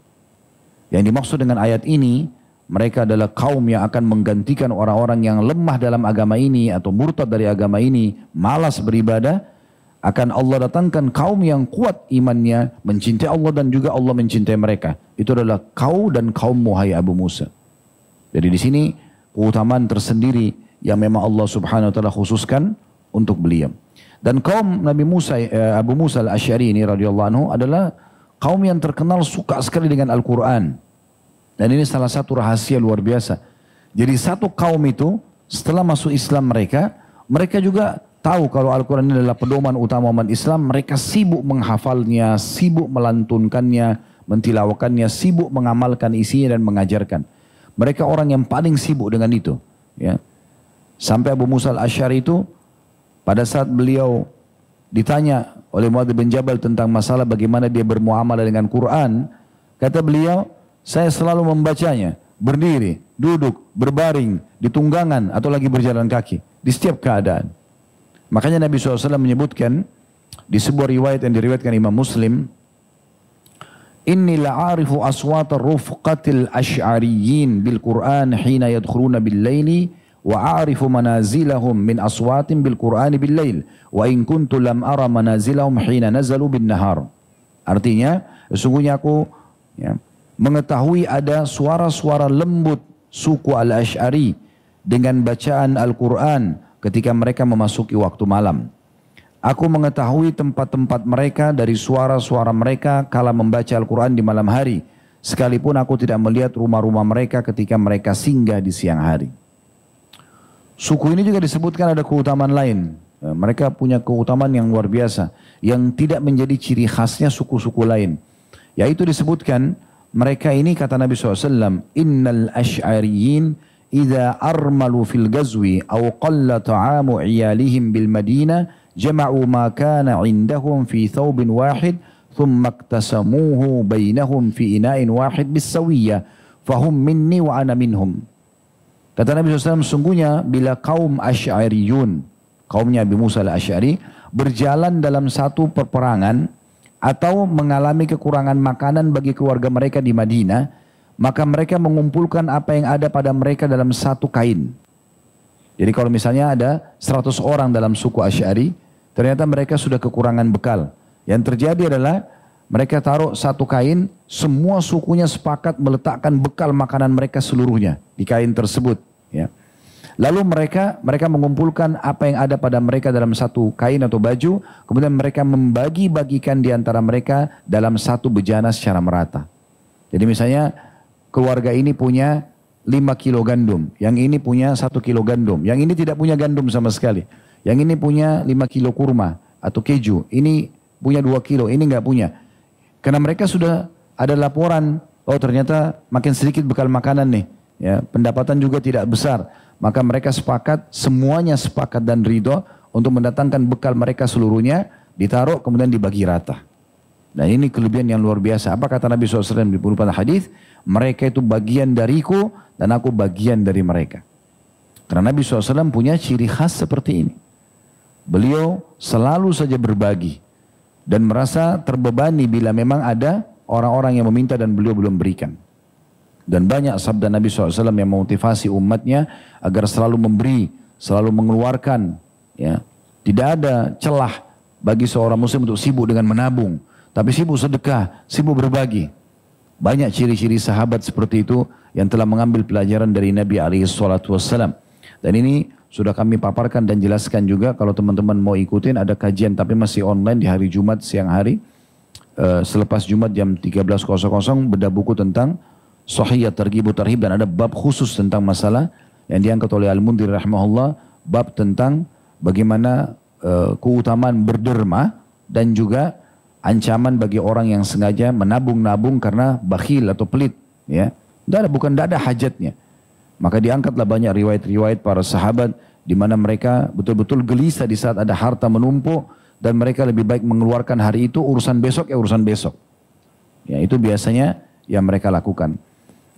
Yang dimaksud dengan ayat ini, mereka adalah kaum yang akan menggantikan orang-orang yang lemah dalam agama ini atau murtad dari agama ini, malas beribadah. Akan Allah datangkan kaum yang kuat imannya, mencintai Allah dan juga Allah mencintai mereka. Itu adalah kau dan kaummu hai Abu Musa. Jadi di sini keutamaan tersendiri yang memang Allah Subhanahu wa ta'ala khususkan untuk beliau. Dan kaum Nabi Musa, Abu Musa al-Asy'ari ini radhiyallahu anhu adalah kaum yang terkenal suka sekali dengan Al-Quran. Dan ini salah satu rahasia luar biasa. Jadi satu kaum itu setelah masuk Islam mereka juga tahu kalau Al-Quran ini adalah pedoman utama umat Islam, mereka sibuk menghafalnya, sibuk melantunkannya, mentilawakannya, sibuk mengamalkan isinya dan mengajarkan. Mereka orang yang paling sibuk dengan itu. Ya. Sampai Abu Musa al-Asy'ari itu pada saat beliau ditanya oleh Muadz bin Jabal tentang masalah bagaimana dia bermuamalah dengan Quran, kata beliau, saya selalu membacanya, berdiri, duduk, berbaring, di tunggangan atau lagi berjalan kaki, di setiap keadaan. Makanya Nabi SAW menyebutkan di sebuah riwayat yang diriwayatkan Imam Muslim, Inni la'arifu aswata rufqatil asy'ariyyin bil Qur'an hina yadkhuluna bil laili wa a'rifu manazilahum min aswatin bil Qur'ani bil lail wa in kuntu lam ara manazilahum hina nazalu bin nahar. Artinya, sesungguhnya aku mengetahui ada suara-suara lembut suku Al-Asy'ari dengan bacaan Al-Quran ketika mereka memasuki waktu malam. Aku mengetahui tempat-tempat mereka dari suara-suara mereka kala membaca Al-Quran di malam hari. Sekalipun aku tidak melihat rumah-rumah mereka ketika mereka singgah di siang hari. Suku ini juga disebutkan ada keutamaan lain. Mereka punya keutamaan yang luar biasa. Yang tidak menjadi ciri khasnya suku-suku lain. Yaitu disebutkan mereka ini kata Nabi SAW. Innal asy'ariyyin idza armalu fil gazwi aw qalla ta'amu iyalihim bil madinah jama'u ma kana 'indahum fi thawbin wahid thumma iktasamuhu bainahum fi ina'in wahid bisawiyah fahum minni wa ana minhum. Kata Nabi SAW, sungguhnya bila kaum Asy'ariyun, kaumnya Abi Musa al-Asy'ari, berjalan dalam satu peperangan atau mengalami kekurangan makanan bagi keluarga mereka di Madinah, maka mereka mengumpulkan apa yang ada pada mereka dalam satu kain. Jadi kalau misalnya ada 100 orang dalam suku Asy'ari, ternyata mereka sudah kekurangan bekal. Yang terjadi adalah mereka taruh satu kain, semua sukunya sepakat meletakkan bekal makanan mereka seluruhnya di kain tersebut. Ya. Lalu mereka mengumpulkan apa yang ada pada mereka dalam satu kain atau baju, kemudian mereka membagi-bagikan di antara mereka dalam satu bejana secara merata. Jadi misalnya keluarga ini punya 5 kilo gandum, yang ini punya 1 kilo gandum, yang ini tidak punya gandum sama sekali. Yang ini punya 5 kilo kurma atau keju, ini punya 2 kilo, ini nggak punya. Karena mereka sudah ada laporan, oh ternyata makin sedikit bekal makanan nih, ya, pendapatan juga tidak besar. Maka mereka sepakat, semuanya sepakat dan ridho untuk mendatangkan bekal mereka seluruhnya, ditaruh kemudian dibagi rata. Dan ini kelebihan yang luar biasa. Apa kata Nabi SAW di beberapa hadis? Mereka itu bagian dariku dan aku bagian dari mereka. Karena Nabi SAW punya ciri khas seperti ini. Beliau selalu saja berbagi dan merasa terbebani bila memang ada orang-orang yang meminta dan beliau belum berikan. Dan banyak sabda Nabi SAW yang memotivasi umatnya agar selalu memberi, selalu mengeluarkan. Ya. Tidak ada celah bagi seorang muslim untuk sibuk dengan menabung, tapi sibuk sedekah, sibuk berbagi. Banyak ciri-ciri sahabat seperti itu yang telah mengambil pelajaran dari Nabi SAW. Dan ini sudah kami paparkan dan jelaskan juga. Kalau teman-teman mau ikutin, ada kajian tapi masih online di hari Jumat siang hari. Selepas Jumat jam 13.00 bedah buku tentang Sahih Targhib Tarhib, dan ada bab khusus tentang masalah yang diangkat oleh Al-Mundhir rahimahullah, bab tentang bagaimana keutamaan berderma dan juga ancaman bagi orang yang sengaja menabung-nabung karena bakhil atau pelit. Ya, tidak ada hajatnya. Maka diangkatlah banyak riwayat-riwayat para sahabat di mana mereka betul-betul gelisah di saat ada harta menumpuk dan mereka lebih baik mengeluarkan hari itu, urusan besok ya urusan besok. Ya, itu biasanya yang mereka lakukan.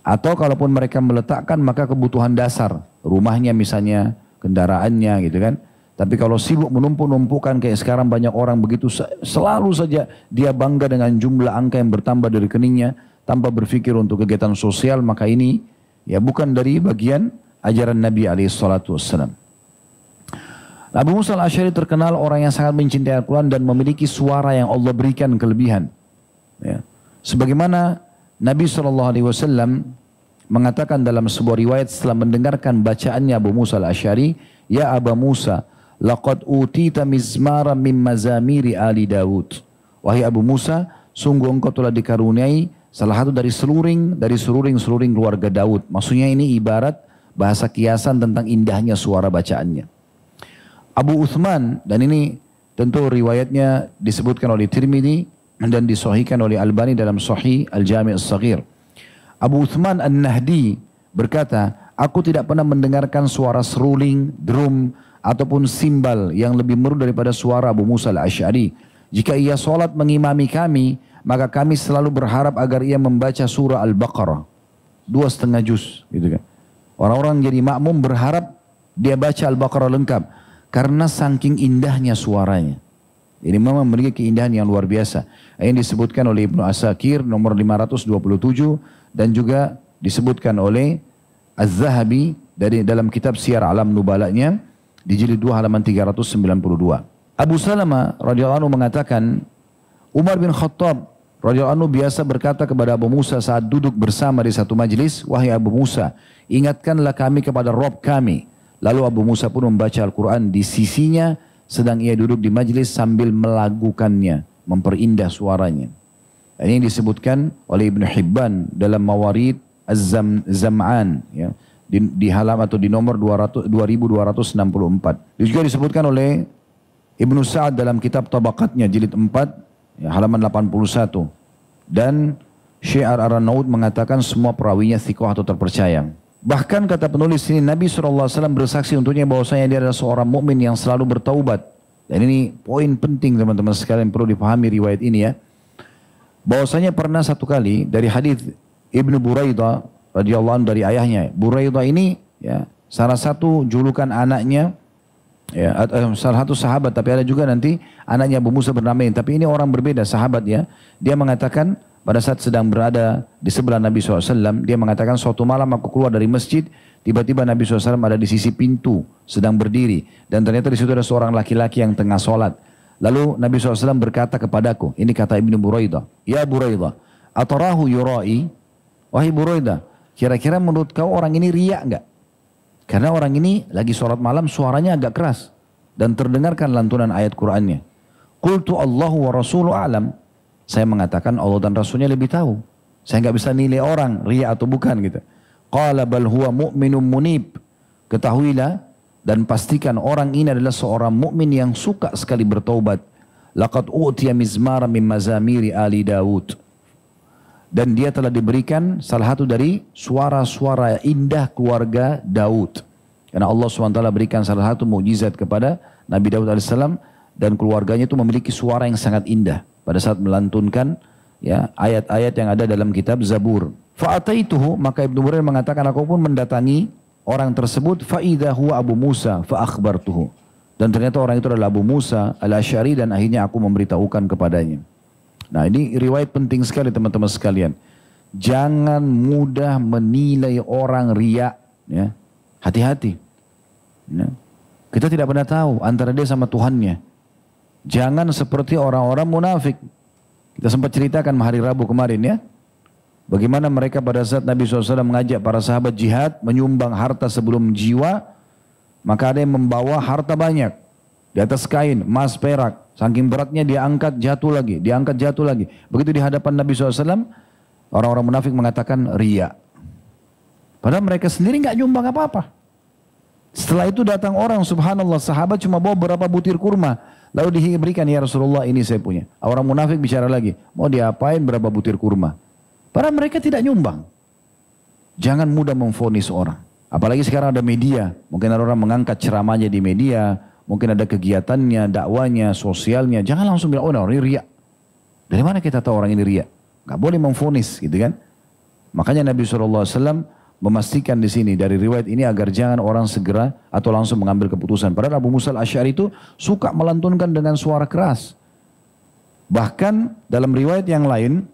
Atau kalaupun mereka meletakkan maka kebutuhan dasar, rumahnya misalnya, kendaraannya gitu kan. Tapi kalau sibuk menumpuk-numpukan kayak sekarang banyak orang begitu, selalu saja dia bangga dengan jumlah angka yang bertambah dari keningnya tanpa berpikir untuk kegiatan sosial, maka ini ya bukan dari bagian ajaran Nabi SAW. Abu Musa al-Asy'ari terkenal orang yang sangat mencintai Al-Quran dan memiliki suara yang Allah berikan kelebihan. Ya. Sebagaimana Nabi SAW mengatakan dalam sebuah riwayat setelah mendengarkan bacaannya Abu Musa al-Asy'ari, Ya Aba Musa, laqad utita mizmaran min mazamiri ali Daud. Wahai Abu Musa, sungguh engkau telah dikaruniai salah satu dari seruring keluarga Daud. Maksudnya ini ibarat bahasa kiasan tentang indahnya suara bacaannya. Abu Uthman, dan ini tentu riwayatnya disebutkan oleh Tirmidzi dan disahihkan oleh Albani dalam Sahih Al-Jami' As-Saghir. Abu Uthman An-Nahdi berkata, aku tidak pernah mendengarkan suara seruling, drum, ataupun simbal yang lebih merdu daripada suara Abu Musa Al-Asy'ari. Jika ia solat mengimami kami, maka kami selalu berharap agar ia membaca surah Al-Baqarah 2,5 juz, gitu kan. Orang-orang jadi makmum berharap dia baca Al-Baqarah lengkap karena saking indahnya suaranya. Ini memang memiliki keindahan yang luar biasa. Yang disebutkan oleh Ibnu Asakir nomor 527 dan juga disebutkan oleh Az-Zahabi dari dalam kitab Syiar Alam Nubalanya di jilid 2 halaman 392. Abu Salamah radhiyallahu anhu mengatakan, Umar bin Khattab radhiyallahu anhu biasa berkata kepada Abu Musa saat duduk bersama di satu majelis, wahai Abu Musa, ingatkanlah kami kepada Rabb kami. Lalu Abu Musa pun membaca Al-Quran di sisinya sedang ia duduk di majelis sambil melagukannya, memperindah suaranya. Ini disebutkan oleh Ibnu Hibban dalam Mawarid Az-Zam'an, ya, di halaman atau di nomor 2264. Juga disebutkan oleh Ibnu Sa'ad dalam kitab Tabaqatnya jilid 4, ya, halaman 81. Dan Syekh Ar-Arnaud mengatakan semua perawinya thiqah atau terpercaya. Bahkan kata penulis ini, Nabi SAW bersaksi untuknya bahwasanya dia adalah seorang mukmin yang selalu bertaubat. Dan ini poin penting teman-teman sekalian, perlu dipahami riwayat ini ya. Bahwasanya pernah satu kali dari hadis Ibnu Buraidah radhiyallahu anhu dari ayahnya. Buraidah ini ya salah satu julukan anaknya, ya, salah satu sahabat, tapi ada juga nanti anaknya Abu Musa bernama ini. Tapi ini orang berbeda sahabat ya. Dia mengatakan pada saat sedang berada di sebelah Nabi SAW, dia mengatakan suatu malam aku keluar dari masjid, tiba-tiba Nabi SAW ada di sisi pintu, sedang berdiri. Dan ternyata di situ ada seorang laki-laki yang tengah sholat. Lalu Nabi SAW berkata kepadaku, ini kata Ibnu Buraidah, ya Buraidah, atarahu yurai, wahai Buraidah, kira-kira menurut kau orang ini riak enggak? Karena orang ini lagi sholat malam suaranya agak keras. Dan terdengarkan lantunan ayat Qur'annya. Qultu Allahu wa Rasulu a'lam. Saya mengatakan Allah dan Rasulnya lebih tahu. Saya nggak bisa nilai orang riya atau bukan gitu. Qala bal huwa mu'minun munib. Ketahuilah dan pastikan orang ini adalah seorang mukmin yang suka sekali bertaubat. Laqad utiya mizmara min mazamiri ali Daud. Dan dia telah diberikan salah satu dari suara-suara indah keluarga Daud. Karena Allah SWT berikan salah satu mukjizat kepada Nabi Daud AS dan keluarganya itu memiliki suara yang sangat indah pada saat melantunkan ya ayat-ayat yang ada dalam kitab Zabur. Fa'ataituhu, maka Ibnu Buraidah mengatakan aku pun mendatangi orang tersebut, fa'idha huwa Abu Musa fa'akhbartuhu. Dan ternyata orang itu adalah Abu Musa Al-Asy'ari dan akhirnya aku memberitahukan kepadanya. Nah ini riwayat penting sekali teman-teman sekalian. Jangan mudah menilai orang riya, ya. Hati-hati. Ya. Kita tidak pernah tahu antara dia sama Tuhannya. Jangan seperti orang-orang munafik. Kita sempat ceritakan hari Rabu kemarin ya. Bagaimana mereka pada saat Nabi SAW mengajak para sahabat jihad, menyumbang harta sebelum jiwa. Maka ada yang membawa harta banyak. Di atas kain, emas, perak. Saking beratnya dia angkat jatuh lagi. Diangkat jatuh lagi. Begitu di hadapan Nabi SAW, orang-orang munafik mengatakan riya. Padahal mereka sendiri nggak nyumbang apa-apa. Setelah itu datang orang, subhanallah, sahabat cuma bawa beberapa butir kurma. Lalu diberikan, ya Rasulullah ini saya punya. Orang munafik bicara lagi, mau diapain berapa butir kurma? Padahal mereka tidak nyumbang. Jangan mudah memvonis orang. Apalagi sekarang ada media. Mungkin ada orang mengangkat ceramahnya di media. Mungkin ada kegiatannya, dakwanya, sosialnya. Jangan langsung bilang, oh orang ini riya. Dari mana kita tahu orang ini riya? Gak boleh memvonis gitu kan. Makanya Nabi SAW memastikan di sini dari riwayat ini agar jangan orang segera atau langsung mengambil keputusan. Padahal Abu Musa Al-Asy'ari itu suka melantunkan dengan suara keras. Bahkan dalam riwayat yang lain,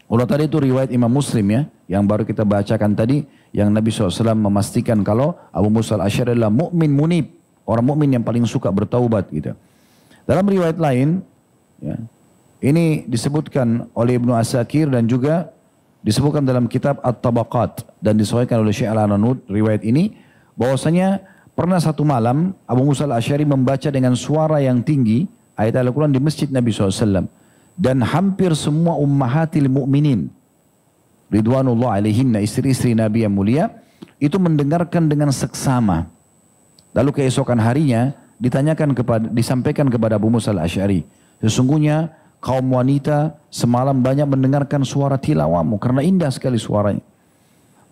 kalau tadi itu riwayat Imam Muslim ya, yang baru kita bacakan tadi, yang Nabi SAW memastikan kalau Abu Musa Al-Asy'ari adalah mukmin munib, orang mukmin yang paling suka bertaubat gitu. Dalam riwayat lain, ya, ini disebutkan oleh Ibnu Asakir dan juga disebutkan dalam kitab At-Tabaqat dan disahihkan oleh Syekh Al-Arnaud riwayat ini bahwasanya pernah satu malam Abu Musa Al-Asy'ari membaca dengan suara yang tinggi ayat Al-Quran di masjid Nabi SAW dan hampir semua ummahatil mu'minin ridwanullah alaihinna, istri-istri Nabi yang mulia itu mendengarkan dengan seksama. Lalu keesokan harinya disampaikan kepada Abu Musa al-Asy'ari, sesungguhnya kaum wanita semalam banyak mendengarkan suara tilawamu karena indah sekali suaranya.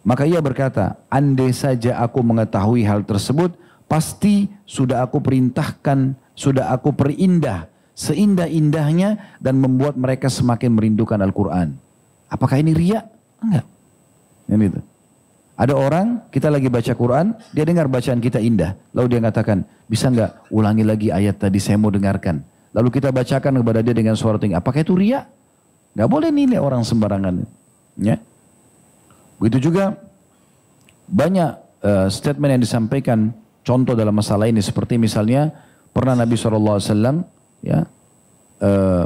Maka ia berkata, andai saja aku mengetahui hal tersebut, pasti sudah aku perintahkan, sudah aku perindah seindah-indahnya dan membuat mereka semakin merindukan Al-Quran. Apakah ini riya? Enggak. Gitu. Ada orang, kita lagi baca Quran, dia dengar bacaan kita indah. Lalu dia mengatakan, bisa enggak ulangi lagi ayat tadi, saya mau dengarkan. Lalu kita bacakan kepada dia dengan suara tinggi. Apakah itu riya? Enggak boleh nilai orang sembarangan. Ya. Begitu juga banyak statement yang disampaikan, contoh dalam masalah ini. Seperti misalnya, pernah Nabi SAW ya,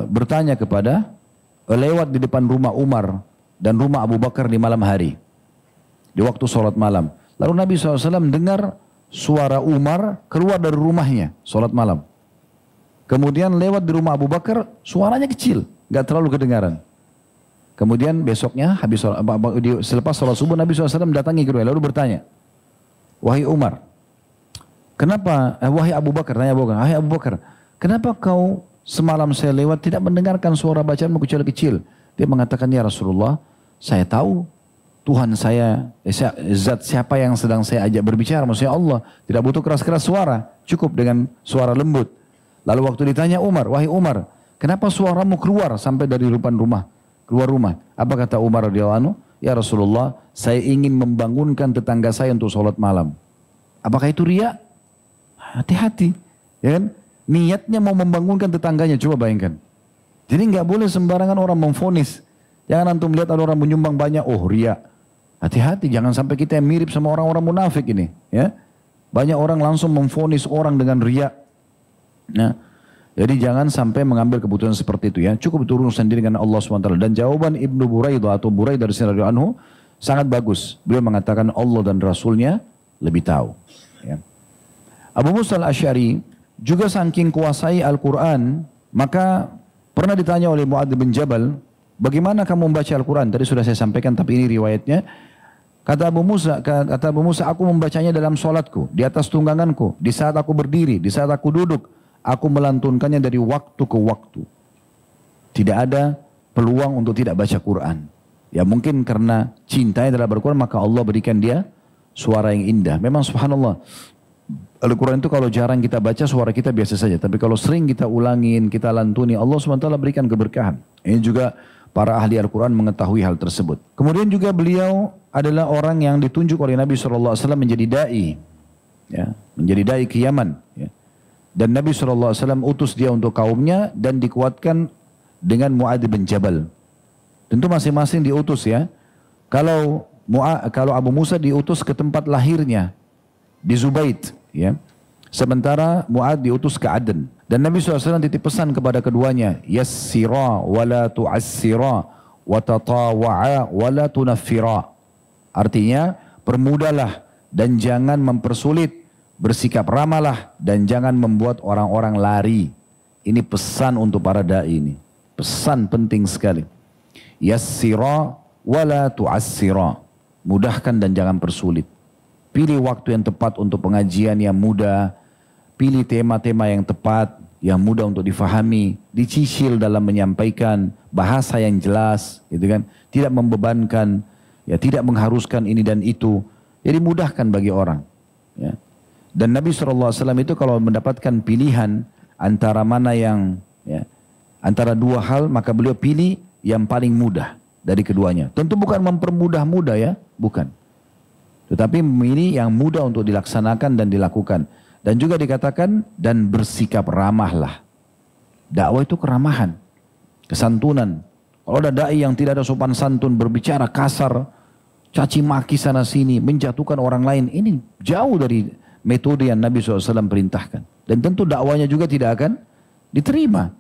bertanya kepada, lewat di depan rumah Umar dan rumah Abu Bakar di malam hari. Di waktu sholat malam. Lalu Nabi SAW dengar suara Umar keluar dari rumahnya sholat malam. Kemudian lewat di rumah Abu Bakar, suaranya kecil, gak terlalu kedengaran. Kemudian besoknya, selepas sholat subuh, Nabi SAW datangi ke rumah, lalu bertanya, wahai Umar, kenapa, wahai Abu Bakar, tanya Abu Bakar, wahai Abu Bakar, kenapa kau semalam saya lewat tidak mendengarkan suara bacaanmu kecil-kecil? Dia mengatakan, ya Rasulullah, saya tahu Tuhan saya, zat siapa yang sedang saya ajak berbicara, maksudnya Allah, tidak butuh keras-keras suara, cukup dengan suara lembut. Lalu waktu ditanya Umar, wahai Umar, kenapa suaramu keluar sampai dari depan rumah, keluar rumah? Apa kata Umar radhiyallahu anhu? Ya Rasulullah, saya ingin membangunkan tetangga saya untuk sholat malam. Apakah itu riya? Hati-hati, ya kan? Niatnya mau membangunkan tetangganya, coba bayangkan. Jadi nggak boleh sembarangan orang memvonis. Jangan antum lihat ada orang menyumbang banyak, oh riya. Hati-hati, jangan sampai kita yang mirip sama orang-orang munafik ini. Ya, banyak orang langsung memvonis orang dengan riya. Nah, jadi jangan sampai mengambil keputusan seperti itu ya. Cukup turun sendiri dengan Allah SWT. Dan jawaban Ibnu Buraidah atau Buraidah dari radhiyallahu anhu sangat bagus. Beliau mengatakan Allah dan Rasulnya lebih tahu. Ya. Abu Musa al-Asy'ari juga saking kuasai Al-Quran, maka pernah ditanya oleh Mu'adz bin Jabal, bagaimana kamu membaca Al-Quran? Tadi sudah saya sampaikan, tapi ini riwayatnya. Kata Abu Musa, aku membacanya dalam sholatku, di atas tungganganku, di saat aku berdiri, di saat aku duduk. Aku melantunkannya dari waktu ke waktu. Tidak ada peluang untuk tidak baca Quran. Ya mungkin karena cintanya terhadap Al-Quran, maka Allah berikan dia suara yang indah. Memang subhanallah, Al-Quran itu kalau jarang kita baca, suara kita biasa saja. Tapi kalau sering kita ulangin, kita lantuni, Allah SWT berikan keberkahan. Ini juga para ahli Al-Quran mengetahui hal tersebut. Kemudian juga beliau adalah orang yang ditunjuk oleh Nabi SAW menjadi da'i. Ya, menjadi da'i ke Yaman. Ya. Dan Nabi SAW utus dia untuk kaumnya dan dikuatkan dengan Mu'adz bin Jabal. Tentu masing-masing diutus ya. Kalau Abu Musa diutus ke tempat lahirnya di Zubaid. Ya. Sementara Mu'adz diutus ke Aden. Dan Nabi SAW titip pesan kepada keduanya, yassira wa la tu'assira wa tatawa'a wa la tunaffira. Artinya, permudahlah dan jangan mempersulit, bersikap ramahlah dan jangan membuat orang-orang lari. Ini pesan untuk para da'i ini. Pesan penting sekali. Yassira wa la tu'assira. Mudahkan dan jangan persulit. Pilih waktu yang tepat untuk pengajian yang mudah. Pilih tema-tema yang tepat, yang mudah untuk difahami, dicicil dalam menyampaikan, bahasa yang jelas, gitu kan? Tidak membebankan, ya tidak mengharuskan ini dan itu. Jadi mudahkan bagi orang. Ya. Dan Nabi SAW itu kalau mendapatkan pilihan antara mana yang, ya, antara dua hal, maka beliau pilih yang paling mudah dari keduanya. Tentu bukan mempermudah-mudah ya, bukan. Tetapi memilih yang mudah untuk dilaksanakan dan dilakukan. Dan juga dikatakan, dan bersikap ramahlah. Dakwah itu keramahan, kesantunan. Kalau ada da'i yang tidak ada sopan santun, berbicara kasar, caci maki sana sini, menjatuhkan orang lain, ini jauh dari metode yang Nabi SAW perintahkan. Dan tentu dakwanya juga tidak akan diterima.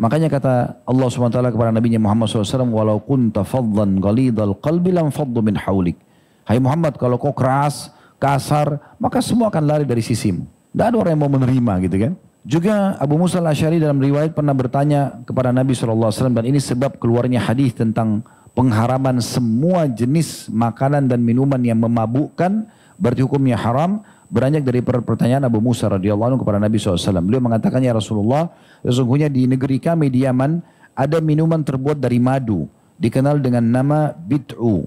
Makanya kata Allah SWT kepada Nabi Muhammad SAW, walau kunta faddan ghalidhal qalbi lam faddu min haulik. Hai Muhammad, kalau kau keras, kasar, maka semua akan lari dari sisimu. Tidak ada orang yang mau menerima gitu kan. Juga Abu Musa al-Asy'ari dalam riwayat pernah bertanya kepada Nabi SAW, dan ini sebab keluarnya hadis tentang pengharaman semua jenis makanan dan minuman yang memabukkan, berarti hukumnya haram. beranjak dari pertanyaan Abu Musa radhiyallahu anhu kepada Nabi SAW. Beliau mengatakan, ya Rasulullah, sesungguhnya di negeri kami di Yaman ada minuman terbuat dari madu, dikenal dengan nama bid'u.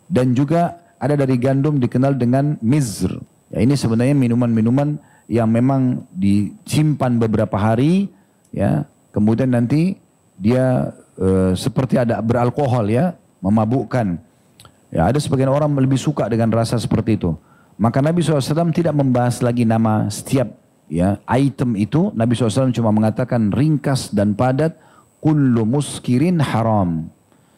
Dan juga ada dari gandum dikenal dengan mizr. Ya, ini sebenarnya minuman-minuman yang memang disimpan beberapa hari, ya, kemudian nanti dia seperti ada beralkohol, ya, memabukkan. Ya, ada sebagian orang lebih suka dengan rasa seperti itu. Maka Nabi SAW tidak membahas lagi nama setiap, ya, item itu. Nabi SAW cuma mengatakan ringkas dan padat, kullu muskirin haram.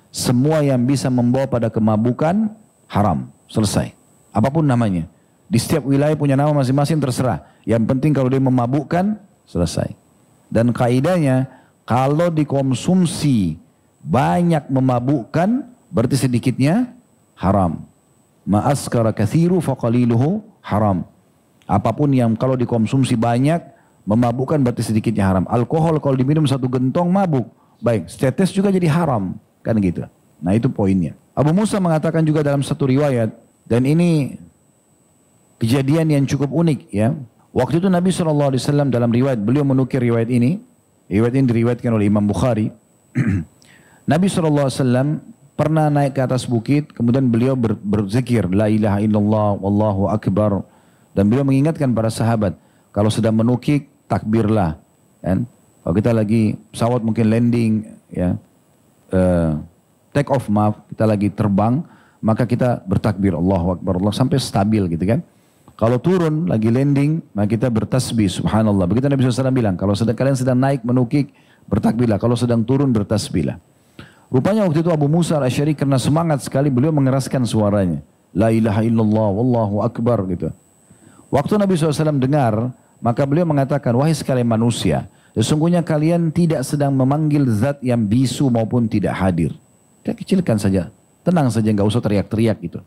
Semua yang bisa membawa pada kemabukan haram. Selesai. Apapun namanya. Di setiap wilayah punya nama masing-masing, terserah. Yang penting kalau dia memabukkan, selesai. Dan kaidahnya, kalau dikonsumsi banyak memabukkan, berarti sedikitnya haram. Ma'askara kathiru faqaliluhu haram. Apapun yang kalau dikonsumsi banyak, memabukkan berarti sedikitnya haram. Alkohol kalau diminum satu gentong mabuk. Baik, setetes juga jadi haram. Kan gitu. Nah itu poinnya. Abu Musa mengatakan juga dalam satu riwayat, dan ini kejadian yang cukup unik, ya. Waktu itu Nabi SAW dalam riwayat, beliau menukir riwayat ini diriwayatkan oleh Imam Bukhari. Nabi SAW pernah naik ke atas bukit, kemudian beliau berzikir, la ilaha illallah, wallahu akbar. Dan beliau mengingatkan para sahabat, kalau sedang menukik, takbirlah. Kan? Kalau kita lagi pesawat mungkin landing, ya, take off maaf, kita lagi terbang, maka kita bertakbir, Allahu akbar, Allah, sampai stabil gitu kan. Kalau turun, lagi landing, maka kita bertasbih, subhanallah. Begitu Nabi SAW bilang, kalau kalian sedang naik menukik, bertakbirlah. Kalau sedang turun, bertasbihlah. Rupanya waktu itu Abu Musa al-Asy'ari karena semangat sekali beliau mengeraskan suaranya. La ilaha illallah wallahu akbar gitu. Waktu Nabi SAW dengar, maka beliau mengatakan, wahai sekalian manusia, sesungguhnya kalian tidak sedang memanggil zat yang bisu maupun tidak hadir. Kita kecilkan saja, tenang saja, nggak usah teriak-teriak gitu.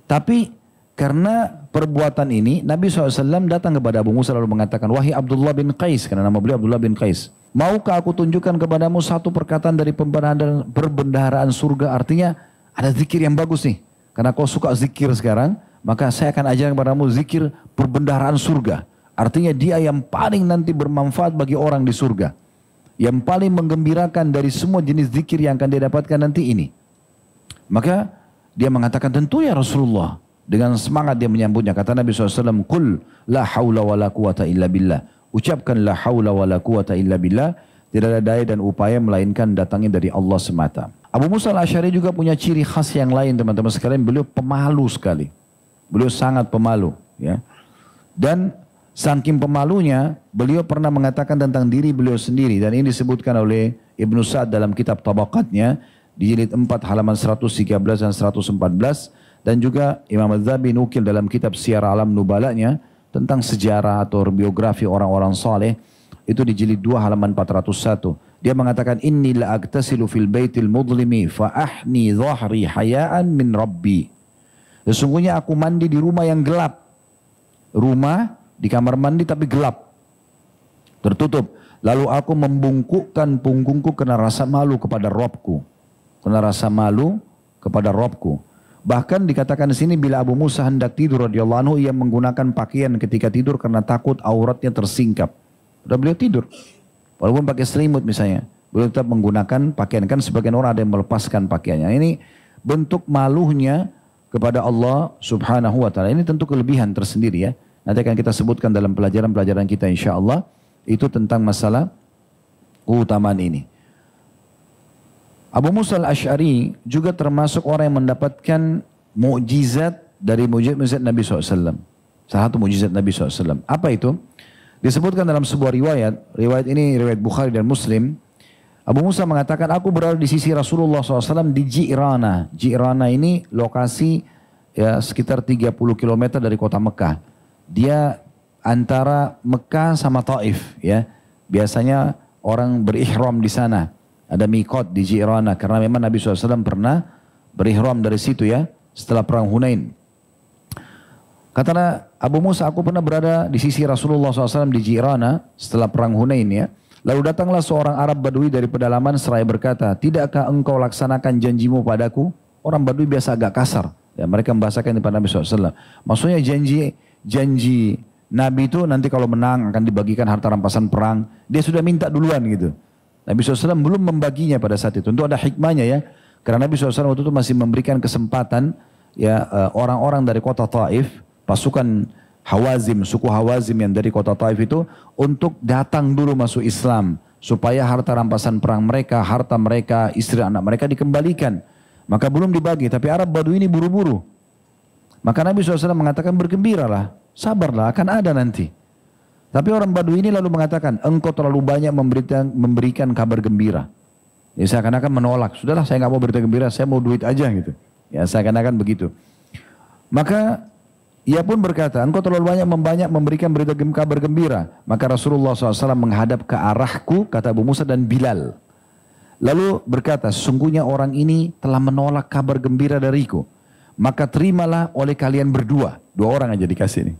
Tapi karena perbuatan ini, Nabi SAW datang kepada Abu Musa lalu mengatakan, wahai Abdullah bin Qais, karena nama beliau Abdullah bin Qais. Maukah aku tunjukkan kepadamu satu perkataan dari perbendaharaan surga? Artinya ada zikir yang bagus nih. Karena kau suka zikir sekarang, maka saya akan ajarkan kepadamu zikir perbendaharaan surga. Artinya dia yang paling nanti bermanfaat bagi orang di surga. Yang paling menggembirakan dari semua jenis zikir yang akan dia dapatkan nanti ini. Maka dia mengatakan, tentu ya Rasulullah. Dengan semangat dia menyambutnya. Kata Nabi SAW, Qul la hawla wa la quwata illa billah. Ucapkan la hawla wa la quwata illa billah. Tidak ada daya dan upaya melainkan datangnya dari Allah semata. Abu Musa al-Asy'ari juga punya ciri khas yang lain teman-teman sekalian. Beliau pemalu sekali. Beliau sangat pemalu. Ya. Dan saking pemalunya, beliau pernah mengatakan tentang diri beliau sendiri. Dan ini disebutkan oleh Ibnu Sa'ad dalam kitab Tabaqatnya. Di jilid 4 halaman 113 dan 114. Dan juga Imam Az-Zahabi nukil dalam kitab Syiar Alam Nubalanya tentang sejarah atau biografi orang-orang saleh, itu di jilid 2 halaman 401. Dia mengatakan, inni la agtasilu fil baitil mudlimi fa ahni dhahri hayaan min rabbi. Sesungguhnya aku mandi di rumah yang gelap. Rumah di kamar mandi tapi gelap. Tertutup. Lalu aku membungkukkan punggungku karena rasa malu kepada Rabbku. Karena rasa malu kepada Rabbku. Bahkan dikatakan di sini bila Abu Musa hendak tidur radhiyallahu anhu, ia menggunakan pakaian ketika tidur karena takut auratnya tersingkap. Udah beliau tidur. Walaupun pakai selimut misalnya, beliau tetap menggunakan pakaian. Kan sebagian orang ada yang melepaskan pakaiannya. Ini bentuk malunya kepada Allah Subhanahu wa taala. Ini tentu kelebihan tersendiri ya. Nanti akan kita sebutkan dalam pelajaran-pelajaran kita insyaallah itu tentang masalah keutamaan ini. Abu Musa al-Asy'ari juga termasuk orang yang mendapatkan mukjizat dari mukjizat Nabi SAW. Salah satu mukjizat Nabi SAW. Apa itu? Disebutkan dalam sebuah riwayat. Riwayat ini riwayat Bukhari dan Muslim. Abu Musa mengatakan, aku berada di sisi Rasulullah SAW di Ji'rana. Ji'rana ini lokasi ya, sekitar 30 km dari kota Mekah. Dia antara Mekah sama Taif. Ya. Biasanya orang berihram di sana. Ada miqat di Ji'rana karena memang Nabi SAW pernah berihram dari situ ya setelah perang Hunain. Kata Abu Musa, aku pernah berada di sisi Rasulullah SAW di Ji'rana setelah perang Hunain ya. Lalu datanglah seorang Arab Badui dari pedalaman seraya berkata, tidakkah engkau laksanakan janjimu padaku? Orang Badui biasa agak kasar. Ya, mereka membahasakan kepada Nabi SAW. Maksudnya janji Nabi itu nanti kalau menang akan dibagikan harta rampasan perang. Dia sudah minta duluan gitu. Nabi SAW belum membaginya pada saat itu. Tentu ada hikmahnya ya. Karena Nabi SAW waktu itu masih memberikan kesempatan ya orang-orang dari kota Taif, pasukan Hawazim, suku Hawazim yang dari kota Taif itu untuk datang dulu masuk Islam. Supaya harta rampasan perang mereka, harta mereka, istri anak mereka dikembalikan. Maka belum dibagi, tapi Arab Badui ini buru-buru. Maka Nabi SAW mengatakan bergembiralah, sabarlah akan ada nanti. Tapi orang Badui ini lalu mengatakan, engkau terlalu banyak memberikan kabar gembira. Ya seakan-akan menolak, sudahlah saya nggak mau berita gembira, saya mau duit aja gitu. Ya seakan-akan begitu. Maka ia pun berkata, engkau terlalu banyak memberikan berita kabar gembira. Maka Rasulullah SAW menghadap ke arahku, kata Abu Musa dan Bilal. Lalu berkata, sesungguhnya orang ini telah menolak kabar gembira dariku. Maka terimalah oleh kalian berdua. 2 orang aja dikasih nih.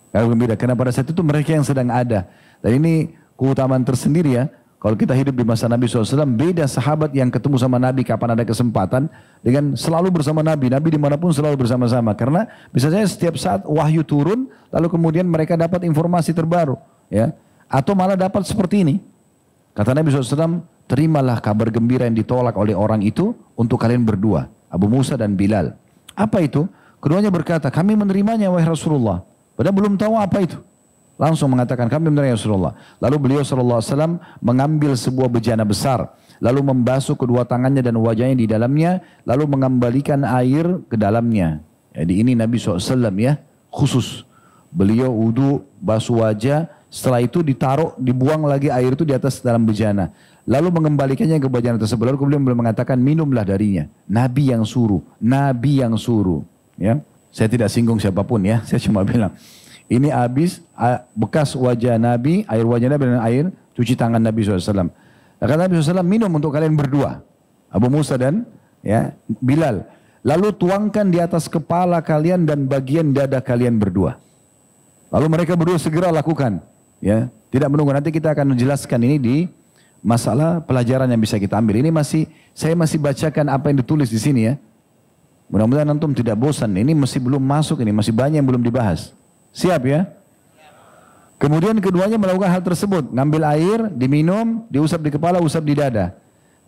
Kabar gembira. Karena pada saat itu mereka yang sedang ada. Dan ini keutamaan tersendiri ya. Kalau kita hidup di masa Nabi SAW, beda sahabat yang ketemu sama Nabi kapan ada kesempatan. Dengan selalu bersama Nabi. Nabi dimanapun selalu bersama-sama. Karena bisa saja setiap saat wahyu turun, lalu kemudian mereka dapat informasi terbaru. Ya. Atau malah dapat seperti ini. Kata Nabi SAW, terimalah kabar gembira yang ditolak oleh orang itu untuk kalian berdua. Abu Musa dan Bilal. Apa itu? Keduanya berkata, kami menerimanya wahai Rasulullah. Padahal belum tahu apa itu. Langsung mengatakan, kami menerima Rasulullah. Lalu beliau SAW mengambil sebuah bejana besar. Lalu membasuh kedua tangannya dan wajahnya di dalamnya. Lalu mengembalikan air ke dalamnya. Jadi ini Nabi SAW ya, khusus. Beliau wudu, basuh wajah. Setelah itu dibuang lagi air itu di atas dalam bejana. Lalu mengembalikannya ke bejana tersebut. Lalu kemudian beliau mengatakan, minumlah darinya. Nabi yang suruh. Nabi yang suruh. Ya. Saya tidak singgung siapapun ya. Saya cuma bilang. Ini habis bekas wajah Nabi, air wajah Nabi dan air cuci tangan Nabi SAW. Kata Nabi SAW, minum untuk kalian berdua. Abu Musa dan ya, Bilal. Lalu tuangkan di atas kepala kalian dan bagian dada kalian berdua. Lalu mereka berdua segera lakukan. Ya, tidak menunggu. Nanti kita akan menjelaskan ini di masalah pelajaran yang bisa kita ambil. Ini saya masih bacakan apa yang ditulis di sini ya. Mudah-mudahan antum tidak bosan. Ini masih belum masuk, ini masih banyak yang belum dibahas. Siap ya? Kemudian keduanya melakukan hal tersebut. Ngambil air, diminum, diusap di kepala, usap di dada.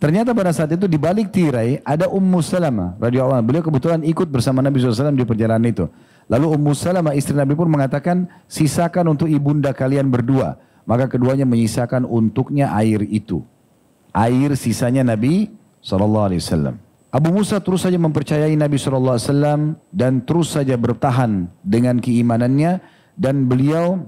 Ternyata pada saat itu di balik tirai ada Ummu Salamah radhiyallahu anha. Beliau kebetulan ikut bersama Nabi SAW di perjalanan itu. Lalu Ummu Salamah istri Nabi pun mengatakan, sisakan untuk ibunda kalian berdua. Maka keduanya menyisakan untuknya air itu. Air sisanya Nabi SAW. Abu Musa terus saja mempercayai Nabi SAW dan terus saja bertahan dengan keimanannya. Dan beliau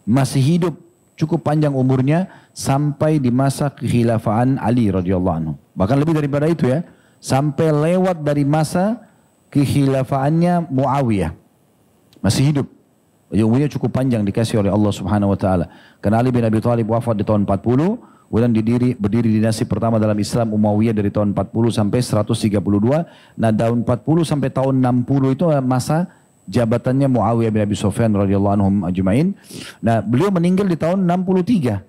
masih hidup cukup panjang umurnya sampai di masa kekhilafaan Ali radhiyallahu anhu. Bahkan lebih daripada itu ya. Sampai lewat dari masa kekhilafaannya Muawiyah. Masih hidup. Umurnya cukup panjang dikasih oleh Allah Subhanahu wa taala. Karena Ali bin Abi Thalib wafat di tahun 40. Kemudian berdiri dinasti pertama dalam Islam Umayyah dari tahun 40 sampai 132. Nah tahun 40 sampai tahun 60 itu masa jabatannya Muawiyah bin Abi Sufyan radhiyallahu anhum ajma'in. Nah beliau meninggal di tahun 63.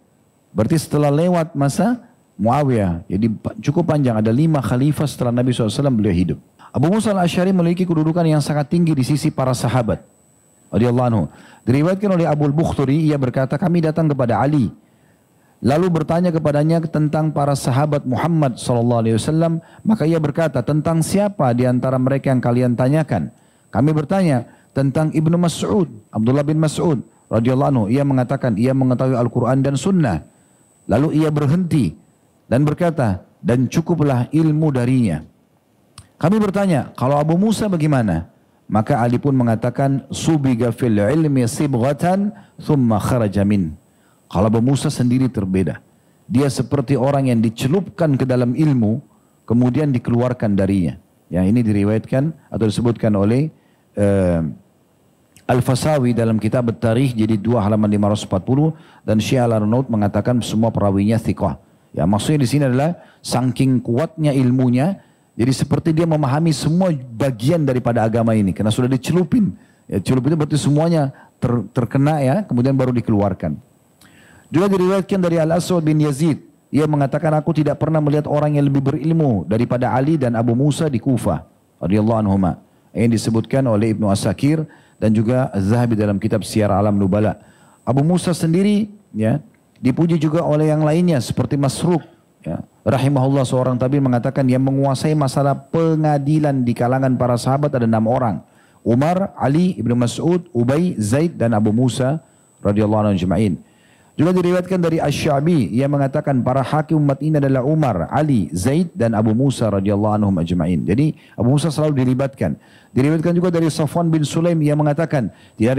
Berarti setelah lewat masa Muawiyah. Jadi cukup panjang. Ada 5 khalifah setelah Nabi SAW beliau hidup. Abu Musa al-Asy'ari memiliki kedudukan yang sangat tinggi di sisi para sahabat radhiyallahu anhu. Diriwayatkan oleh Abu al-Bukhturi, ia berkata, kami datang kepada Ali. Lalu bertanya kepadanya tentang para sahabat Muhammad SAW. Maka ia berkata, tentang siapa di antara mereka yang kalian tanyakan? Kami bertanya tentang Ibnu Mas'ud, Abdullah bin Mas'ud radhiyallahu anhu. Ia mengatakan, ia mengetahui Al-Quran dan Sunnah. Lalu ia berhenti dan berkata, dan cukuplah ilmu darinya. Kami bertanya, kalau Abu Musa bagaimana? Maka Ali pun mengatakan, subiga fil ilmi sibghatan thumma kharaja min. Kalau Abu Musa sendiri terbeda. Dia seperti orang yang dicelupkan ke dalam ilmu, kemudian dikeluarkan darinya. Ya, ini diriwayatkan atau disebutkan oleh Al-Fasawi dalam kitab At-Tarikh jadi 2 halaman 540 dan Syekh Al-Arnaud mengatakan semua perawinya thiqah. Ya, maksudnya di sini adalah saking kuatnya ilmunya, jadi seperti dia memahami semua bagian daripada agama ini karena sudah dicelupin. Ya, celup itu berarti semuanya terkena ya, kemudian baru dikeluarkan. Juga diriwayatkan dari Al-Aswad bin Yazid. Ia mengatakan, aku tidak pernah melihat orang yang lebih berilmu daripada Ali dan Abu Musa di Kufah radhiyallahu anhuma. Yang disebutkan oleh Ibnu Asakir dan juga Az-Zahabi dalam kitab Syiar Alam Nubala. Abu Musa sendiri ya dipuji juga oleh yang lainnya seperti Masruq ya, rahimahullah, seorang tabi'in mengatakan yang menguasai masalah pengadilan di kalangan para sahabat ada 6 orang. Umar, Ali, Ibnu Mas'ud, Ubay, Zaid dan Abu Musa radhiyallahu anhu ajma'in. Juga diriwayatkan dari Asy-Sya'bi yang mengatakan para hakim umat ini adalah Umar, Ali, Zaid dan Abu Musa radhiyallahu anhum ajma'in. Jadi Abu Musa selalu dilibatkan. Diriwayatkan juga dari Safwan bin Sulaim yang mengatakan tidak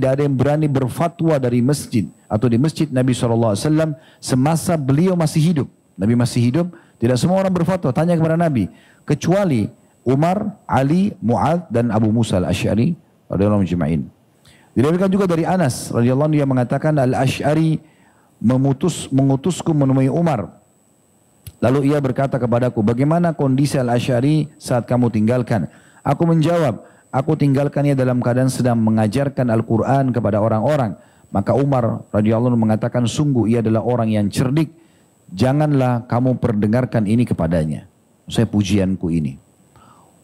ada yang berani berfatwa dari masjid atau di masjid Nabi SAW semasa beliau masih hidup. Nabi masih hidup, tidak semua orang berfatwa tanya kepada Nabi kecuali Umar, Ali, Mu'adz dan Abu Musa al-Asy'ari radhiyallahu anhum ajma'in. Diriwayatkan juga dari Anas radhiyallahu anhu yang mengatakan Al-Asy'ari mengutusku menemui Umar. Lalu ia berkata kepadaku, bagaimana kondisi Al-Asy'ari saat kamu tinggalkan? Aku menjawab, aku tinggalkannya dalam keadaan sedang mengajarkan Al-Quran kepada orang-orang. Maka Umar radhiyallahu anhu mengatakan, sungguh ia adalah orang yang cerdik. Janganlah kamu perdengarkan ini kepadanya. Saya pujianku ini.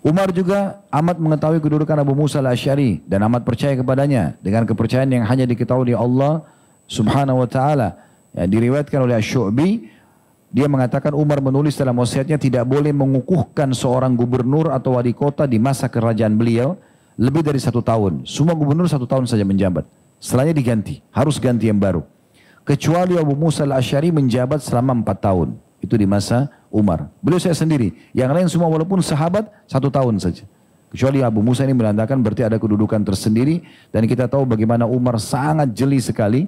Umar juga amat mengetahui kedudukan Abu Musa al-Asy'ari dan amat percaya kepadanya dengan kepercayaan yang hanya diketahui oleh Allah Subhanahu wa taala. Ya, diriwayatkan oleh Asy-Syu'bi, dia mengatakan Umar menulis dalam wasiatnya tidak boleh mengukuhkan seorang gubernur atau wali kota di masa kerajaan beliau lebih dari 1 tahun. Semua gubernur 1 tahun saja menjabat. Setelahnya diganti, harus ganti yang baru. Kecuali Abu Musa al-Asy'ari menjabat selama 4 tahun. Itu di masa Umar. Beliau saya sendiri. Yang lain semua walaupun sahabat 1 tahun saja. Kecuali Abu Musa ini menandakan berarti ada kedudukan tersendiri. Dan kita tahu bagaimana Umar sangat jeli sekali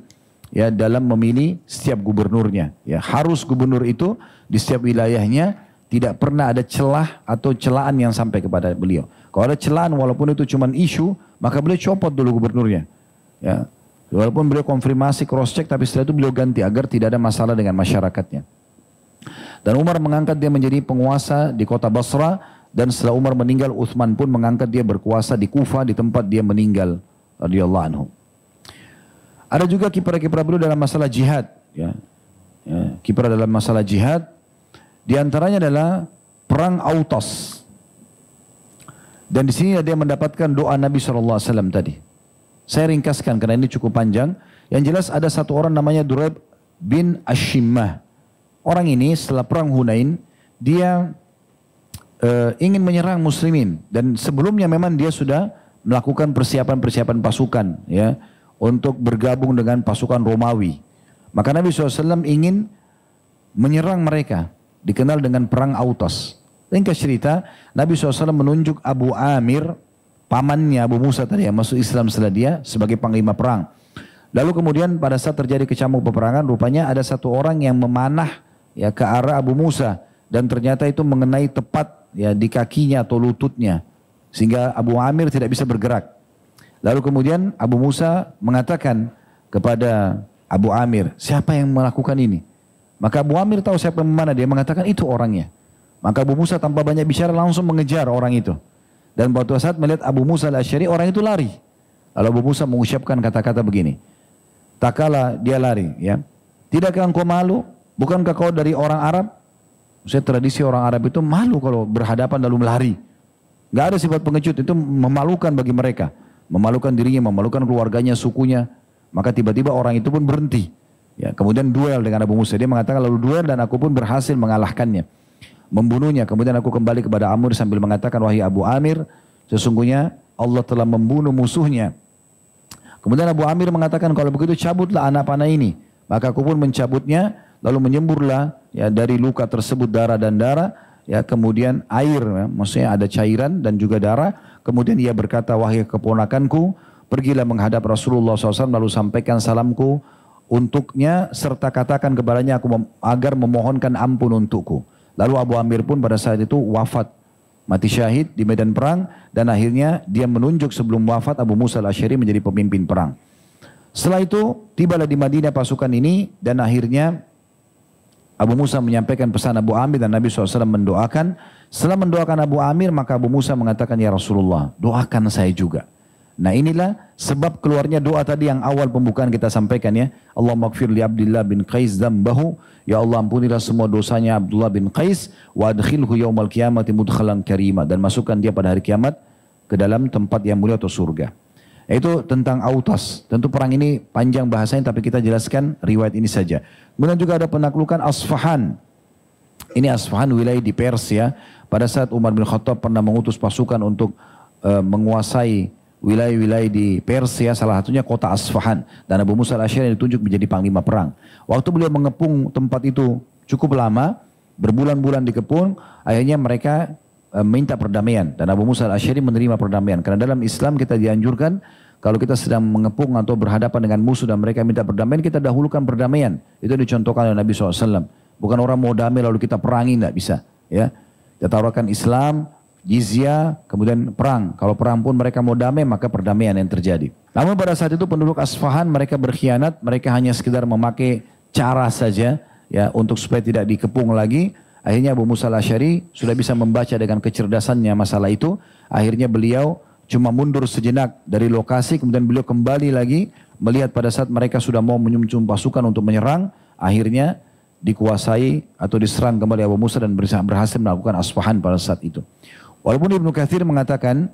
ya dalam memilih setiap gubernurnya. Ya, harus gubernur itu di setiap wilayahnya tidak pernah ada celah atau celaan yang sampai kepada beliau. Kalau ada celaan walaupun itu cuma isu, maka beliau copot dulu gubernurnya. Ya. Walaupun beliau konfirmasi cross check tapi setelah itu beliau ganti agar tidak ada masalah dengan masyarakatnya. Dan Umar mengangkat dia menjadi penguasa di kota Basra. Dan setelah Umar meninggal, Utsman pun mengangkat dia berkuasa di Kufa di tempat dia meninggal radhiyallahu anhu. Ada juga kiprah-kiprah beliau dalam masalah jihad. Ya. Ya, kiprah dalam masalah jihad. Di antaranya adalah perang Autas. Dan di sini dia mendapatkan doa Nabi SAW tadi. Saya ringkaskan karena ini cukup panjang. Yang jelas ada satu orang namanya Duraib bin Ashimmah. Orang ini setelah perang Hunain, dia ingin menyerang muslimin. Dan sebelumnya memang dia sudah melakukan persiapan-persiapan pasukan ya untuk bergabung dengan pasukan Romawi. Maka Nabi SAW ingin menyerang mereka. Dikenal dengan perang Autas. Ringkas cerita, Nabi SAW menunjuk Abu Amir, pamannya Abu Musa tadi yang masuk Islam setelah dia sebagai panglima perang. Lalu kemudian pada saat terjadi kecamuk peperangan, rupanya ada satu orang yang memanah ya ke arah Abu Musa dan ternyata itu mengenai tepat ya di kakinya atau lututnya sehingga Abu Amir tidak bisa bergerak. Lalu kemudian Abu Musa mengatakan kepada Abu Amir, siapa yang melakukan ini? Maka Abu Amir tahu siapa yang memanah, dia mengatakan itu orangnya. Maka Abu Musa tanpa banyak bicara langsung mengejar orang itu. Dan pada saat melihat Abu Musa al-Asy'ari, orang itu lari. Lalu Abu Musa mengucapkan kata-kata begini, tak kala dia lari ya, tidakkah engkau malu? Bukankah kau dari orang Arab? Maksudnya tradisi orang Arab itu malu kalau berhadapan lalu melari. Gak ada sifat pengecut, itu memalukan bagi mereka. Memalukan dirinya, memalukan keluarganya, sukunya. Maka tiba-tiba orang itu pun berhenti. Ya, kemudian duel dengan Abu Musa. Dia mengatakan lalu duel dan aku pun berhasil mengalahkannya. Membunuhnya. Kemudian aku kembali kepada Amr sambil mengatakan, wahai Abu Amir, sesungguhnya Allah telah membunuh musuhnya. Kemudian Abu Amir mengatakan, kalau begitu cabutlah anak panah ini. Maka aku pun mencabutnya. Lalu menyemburlah ya dari luka tersebut darah dan darah, ya kemudian air, ya, maksudnya ada cairan dan juga darah. Kemudian ia berkata, wahai keponakanku, pergilah menghadap Rasulullah SAW lalu sampaikan salamku untuknya serta katakan kepadanya agar memohonkan ampun untukku. Lalu Abu Amir pun pada saat itu wafat, mati syahid di medan perang dan akhirnya dia menunjuk sebelum wafat Abu Musa al-Asy'ari menjadi pemimpin perang. Setelah itu tibalah di Madinah pasukan ini dan akhirnya Abu Musa menyampaikan pesan Abu Amir dan Nabi SAW mendoakan. Setelah mendoakan Abu Amir maka Abu Musa mengatakan, ya Rasulullah doakan saya juga. Nah inilah sebab keluarnya doa tadi yang awal pembukaan kita sampaikan ya. Allahumma gfir li Abdillah bin Qais dzambahu. Ya Allah ampunilah semua dosanya Abdullah bin Qais. Wa adkhilhu yaumal qiyamati mudkhalan karima. Dan masukkan dia pada hari kiamat ke dalam tempat yang mulia atau surga. Yaitu tentang Autas. Tentu perang ini panjang bahasanya tapi kita jelaskan riwayat ini saja. Kemudian juga ada penaklukan Asfahan. Ini Asfahan wilayah di Persia. Pada saat Umar bin Khattab pernah mengutus pasukan untuk menguasai wilayah-wilayah di Persia, salah satunya kota Asfahan. Dan Abu Musa al-Asy'ari ditunjuk menjadi panglima perang. Waktu beliau mengepung tempat itu cukup lama, berbulan-bulan dikepung, akhirnya mereka minta perdamaian. Dan Abu Musa al-Asy'ari menerima perdamaian. Karena dalam Islam kita dianjurkan, kalau kita sedang mengepung atau berhadapan dengan musuh dan mereka minta perdamaian, kita dahulukan perdamaian. Itu dicontohkan oleh Nabi SAW. Bukan orang mau damai lalu kita perangi, tidak bisa. Ya, kita tawarkan Islam, jizyah, kemudian perang. Kalau perang pun mereka mau damai, maka perdamaian yang terjadi. Namun pada saat itu penduduk Asfahan mereka berkhianat, mereka hanya sekedar memakai cara saja ya untuk supaya tidak dikepung lagi. Akhirnya Abu Musa al-Asy'ari sudah bisa membaca dengan kecerdasannya masalah itu. Akhirnya beliau cuma mundur sejenak dari lokasi, kemudian beliau kembali lagi melihat pada saat mereka sudah mau menyusun pasukan untuk menyerang, akhirnya dikuasai atau diserang kembali Abu Musa dan berhasil melakukan Asfahan pada saat itu. Walaupun Ibnu Katsir mengatakan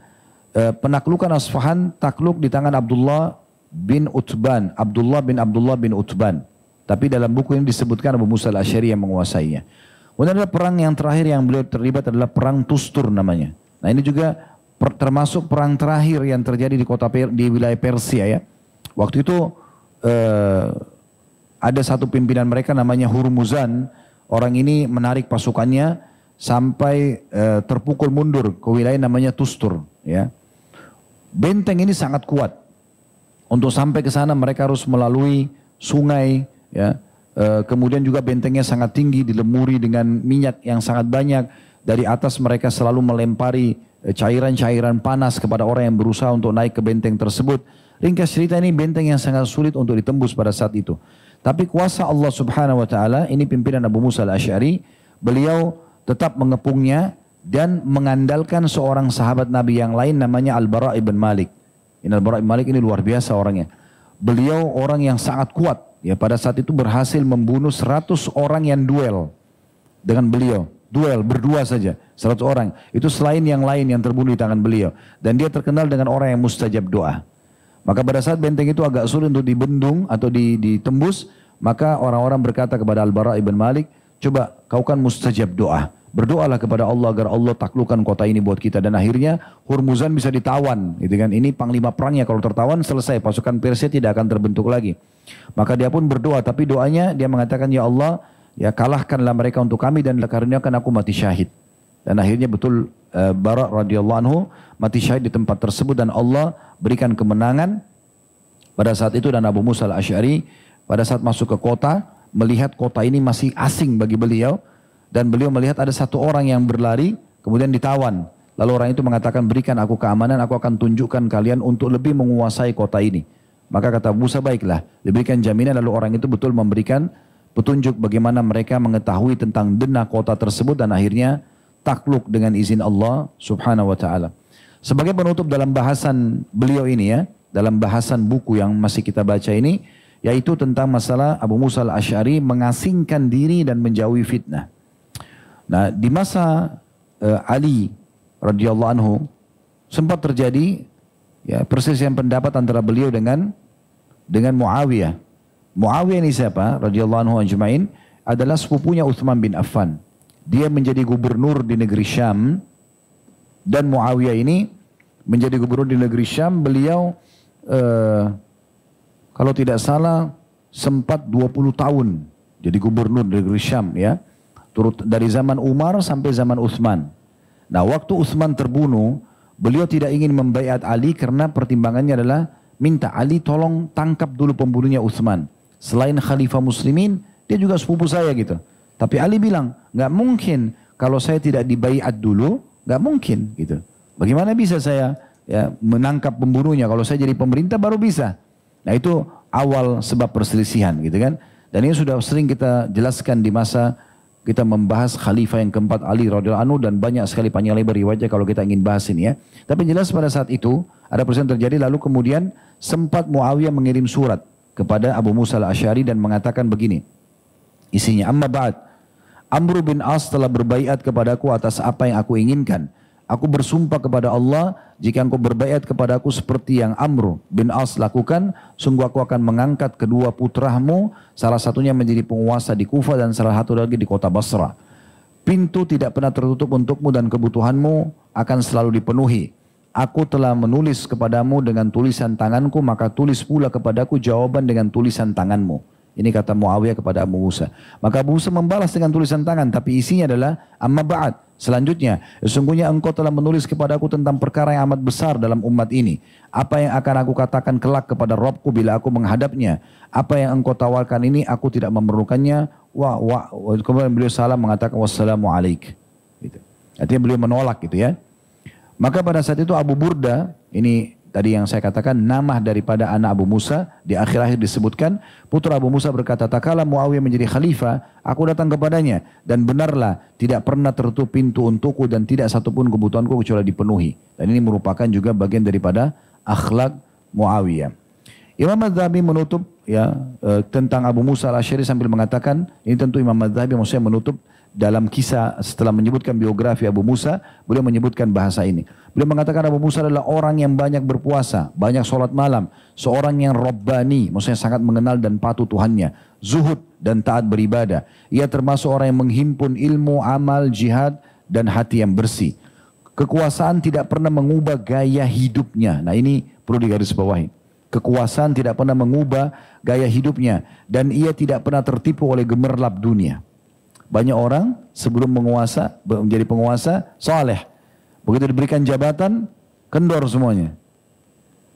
penaklukan Asfahan takluk di tangan Abdullah bin Utban, Abdullah bin Utban. Tapi dalam buku ini disebutkan Abu Musa al-Asy'ari yang menguasainya. Kemudian ada perang yang terakhir yang beliau terlibat adalah perang Tustur namanya. Nah ini juga termasuk perang terakhir yang terjadi di wilayah Persia ya. Waktu itu ada satu pimpinan mereka namanya Hurmuzan. Orang ini menarik pasukannya sampai terpukul mundur ke wilayah namanya Tustur. Ya. Benteng ini sangat kuat. Untuk sampai ke sana mereka harus melalui sungai. Ya. Kemudian juga bentengnya sangat tinggi, dilemuri dengan minyak yang sangat banyak. Dari atas mereka selalu melempari cairan-cairan panas kepada orang yang berusaha untuk naik ke benteng tersebut. Ringkas cerita, ini benteng yang sangat sulit untuk ditembus pada saat itu. Tapi kuasa Allah Subhanahu wa taala, ini pimpinan Abu Musa al-Asy'ari, beliau tetap mengepungnya dan mengandalkan seorang sahabat Nabi yang lain namanya Al-Bara' ibn Malik. Ini Al-Bara' ibn Malik ini luar biasa orangnya. Beliau orang yang sangat kuat. Ya, pada saat itu berhasil membunuh 100 orang yang duel dengan beliau. Duel berdua saja, 100 orang. Itu selain yang lain yang terbunuh di tangan beliau. Dan dia terkenal dengan orang yang mustajab doa. Maka pada saat benteng itu agak sulit untuk dibendung atau ditembus, maka orang-orang berkata kepada Al-Bara' ibn Malik, coba kau kan mustajab doa. Berdoalah kepada Allah agar Allah taklukkan kota ini buat kita. Dan akhirnya Hurmuzan bisa ditawan. Gitu kan. Ini panglima perangnya, kalau tertawan selesai. Pasukan Persia tidak akan terbentuk lagi. Maka dia pun berdoa. Tapi doanya dia mengatakan, ya Allah, ya kalahkanlah mereka untuk kami dan karuniakan aku mati syahid. Dan akhirnya betul Bara' radhiyallahu anhu mati syahid di tempat tersebut. Dan Allah berikan kemenangan pada saat itu. Dan Abu Musa al-Asy'ari pada saat masuk ke kota, melihat kota ini masih asing bagi beliau. Dan beliau melihat ada satu orang yang berlari, kemudian ditawan. Lalu orang itu mengatakan, berikan aku keamanan, aku akan tunjukkan kalian untuk lebih menguasai kota ini. Maka kata Musa, baiklah, diberikan jaminan, lalu orang itu betul memberikan petunjuk bagaimana mereka mengetahui tentang denah kota tersebut dan akhirnya takluk dengan izin Allah Subhanahu wa taala. Sebagai penutup dalam bahasan beliau ini ya, dalam bahasan buku yang masih kita baca ini, yaitu tentang masalah Abu Musa al-Asy'ari mengasingkan diri dan menjauhi fitnah. Nah, di masa Ali radhiyallahu anhu sempat terjadi ya perselisihan pendapat antara beliau dengan Muawiyah. Muawiyah ini siapa? Radhiyallahu anhu ajma'in, adalah sepupunya Utsman bin Affan. Dia menjadi gubernur di negeri Syam dan Muawiyah ini menjadi gubernur di negeri Syam. Beliau kalau tidak salah sempat 20 tahun jadi gubernur di negeri Syam ya. Turut dari zaman Umar sampai zaman Utsman. Nah, waktu Utsman terbunuh, beliau tidak ingin membaiat Ali karena pertimbangannya adalah minta Ali tolong tangkap dulu pembunuhnya Utsman. Selain khalifah muslimin, dia juga sepupu saya gitu. Tapi Ali bilang, nggak mungkin kalau saya tidak dibaiat dulu, nggak mungkin gitu. Bagaimana bisa saya ya menangkap pembunuhnya? Kalau saya jadi pemerintah baru bisa. Nah, itu awal sebab perselisihan gitu kan. Dan ini sudah sering kita jelaskan di masa kita membahas khalifah yang keempat Ali radhiyallahu anhu dan banyak sekali panjang lebar riwayatnya kalau kita ingin bahas ini ya. Tapi jelas pada saat itu ada perselisihan terjadi, lalu kemudian sempat Muawiyah mengirim surat kepada Abu Musa al-Asy'ari dan mengatakan begini. Isinya, amma ba'd, Amr bin As telah berbaiat kepadaku atas apa yang aku inginkan. Aku bersumpah kepada Allah, jika engkau berbaiat kepada aku seperti yang Amr bin As lakukan, sungguh aku akan mengangkat kedua putramu, salah satunya menjadi penguasa di Kufah dan salah satu lagi di kota Basra. Pintu tidak pernah tertutup untukmu dan kebutuhanmu akan selalu dipenuhi. Aku telah menulis kepadamu dengan tulisan tanganku, maka tulis pula kepadaku jawaban dengan tulisan tanganmu. Ini kata Muawiyah kepada Abu Musa. Maka Abu Musa membalas dengan tulisan tangan, tapi isinya adalah amma ba'd. Selanjutnya, sesungguhnya engkau telah menulis kepadaku tentang perkara yang amat besar dalam umat ini. Apa yang akan aku katakan kelak kepada Rabbku bila aku menghadapnya? Apa yang engkau tawarkan ini aku tidak memerlukannya. Kemudian beliau salam mengatakan wassalamu alaik. Gitu. Artinya beliau menolak gitu ya. Maka pada saat itu Abu Burda, ini tadi yang saya katakan nama daripada anak Abu Musa, di akhir-akhir disebutkan, putra Abu Musa berkata, tak kala Muawiyah menjadi khalifah, aku datang kepadanya, dan benarlah tidak pernah tertutup pintu untukku dan tidak satupun kebutuhanku kecuali dipenuhi. Dan ini merupakan juga bagian daripada akhlak Muawiyah. Imam Adz-Dzahabi menutup ya tentang Abu Musa al-Asy'ari sambil mengatakan, ini tentu Imam Adz-Dzahabi maksudnya menutup dalam kisah setelah menyebutkan biografi Abu Musa, beliau menyebutkan bahasa ini. Beliau mengatakan Abu Musa adalah orang yang banyak berpuasa, banyak sholat malam, seorang yang Rabbani, maksudnya sangat mengenal dan patuh Tuhannya, zuhud dan taat beribadah. Ia termasuk orang yang menghimpun ilmu, amal, jihad dan hati yang bersih. Kekuasaan tidak pernah mengubah gaya hidupnya. Nah ini perlu digarisbawahi. Kekuasaan tidak pernah mengubah gaya hidupnya dan ia tidak pernah tertipu oleh gemerlap dunia. Banyak orang sebelum menjadi penguasa saleh. Begitu diberikan jabatan, kendor semuanya.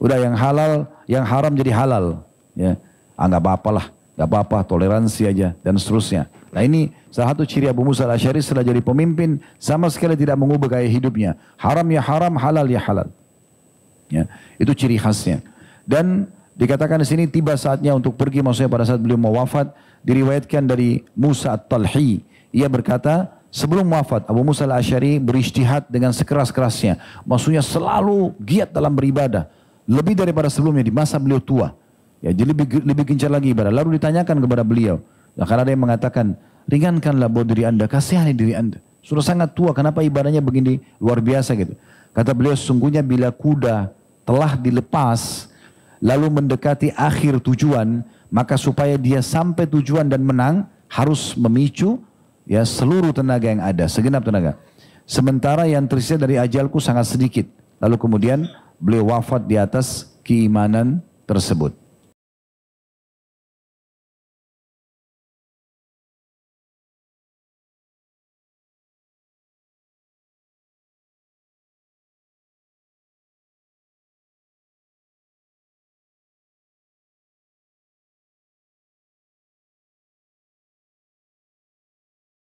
Udah yang halal, yang haram jadi halal. Ya, nggak apa-apa lah, nggak apa-apa, toleransi aja dan seterusnya. Nah ini salah satu ciri Abu Musa al-Asy'ari setelah jadi pemimpin sama sekali tidak mengubah gaya hidupnya. Haram ya haram, halal ya halal. Ya, itu ciri khasnya. Dan dikatakan di sini tiba saatnya untuk pergi, maksudnya pada saat beliau mau wafat. Diriwayatkan dari Musa at-Talhi, ia berkata, sebelum wafat Abu Musa al-Asy'ari berijtihad dengan sekeras-kerasnya. Maksudnya selalu giat dalam beribadah. Lebih daripada sebelumnya di masa beliau tua. Ya, jadi lebih gencar lagi ibadah. Lalu ditanyakan kepada beliau. Nah, karena ada yang mengatakan, ringankanlah buat diri anda, kasihani diri anda. Sudah sangat tua, kenapa ibadahnya begini luar biasa gitu. Kata beliau, sesungguhnya bila kuda telah dilepas, lalu mendekati akhir tujuan, maka supaya dia sampai tujuan dan menang, harus memicu ya seluruh tenaga yang ada, segenap tenaga. Sementara yang tersisa dari ajalku sangat sedikit. Lalu kemudian beliau wafat di atas keimanan tersebut.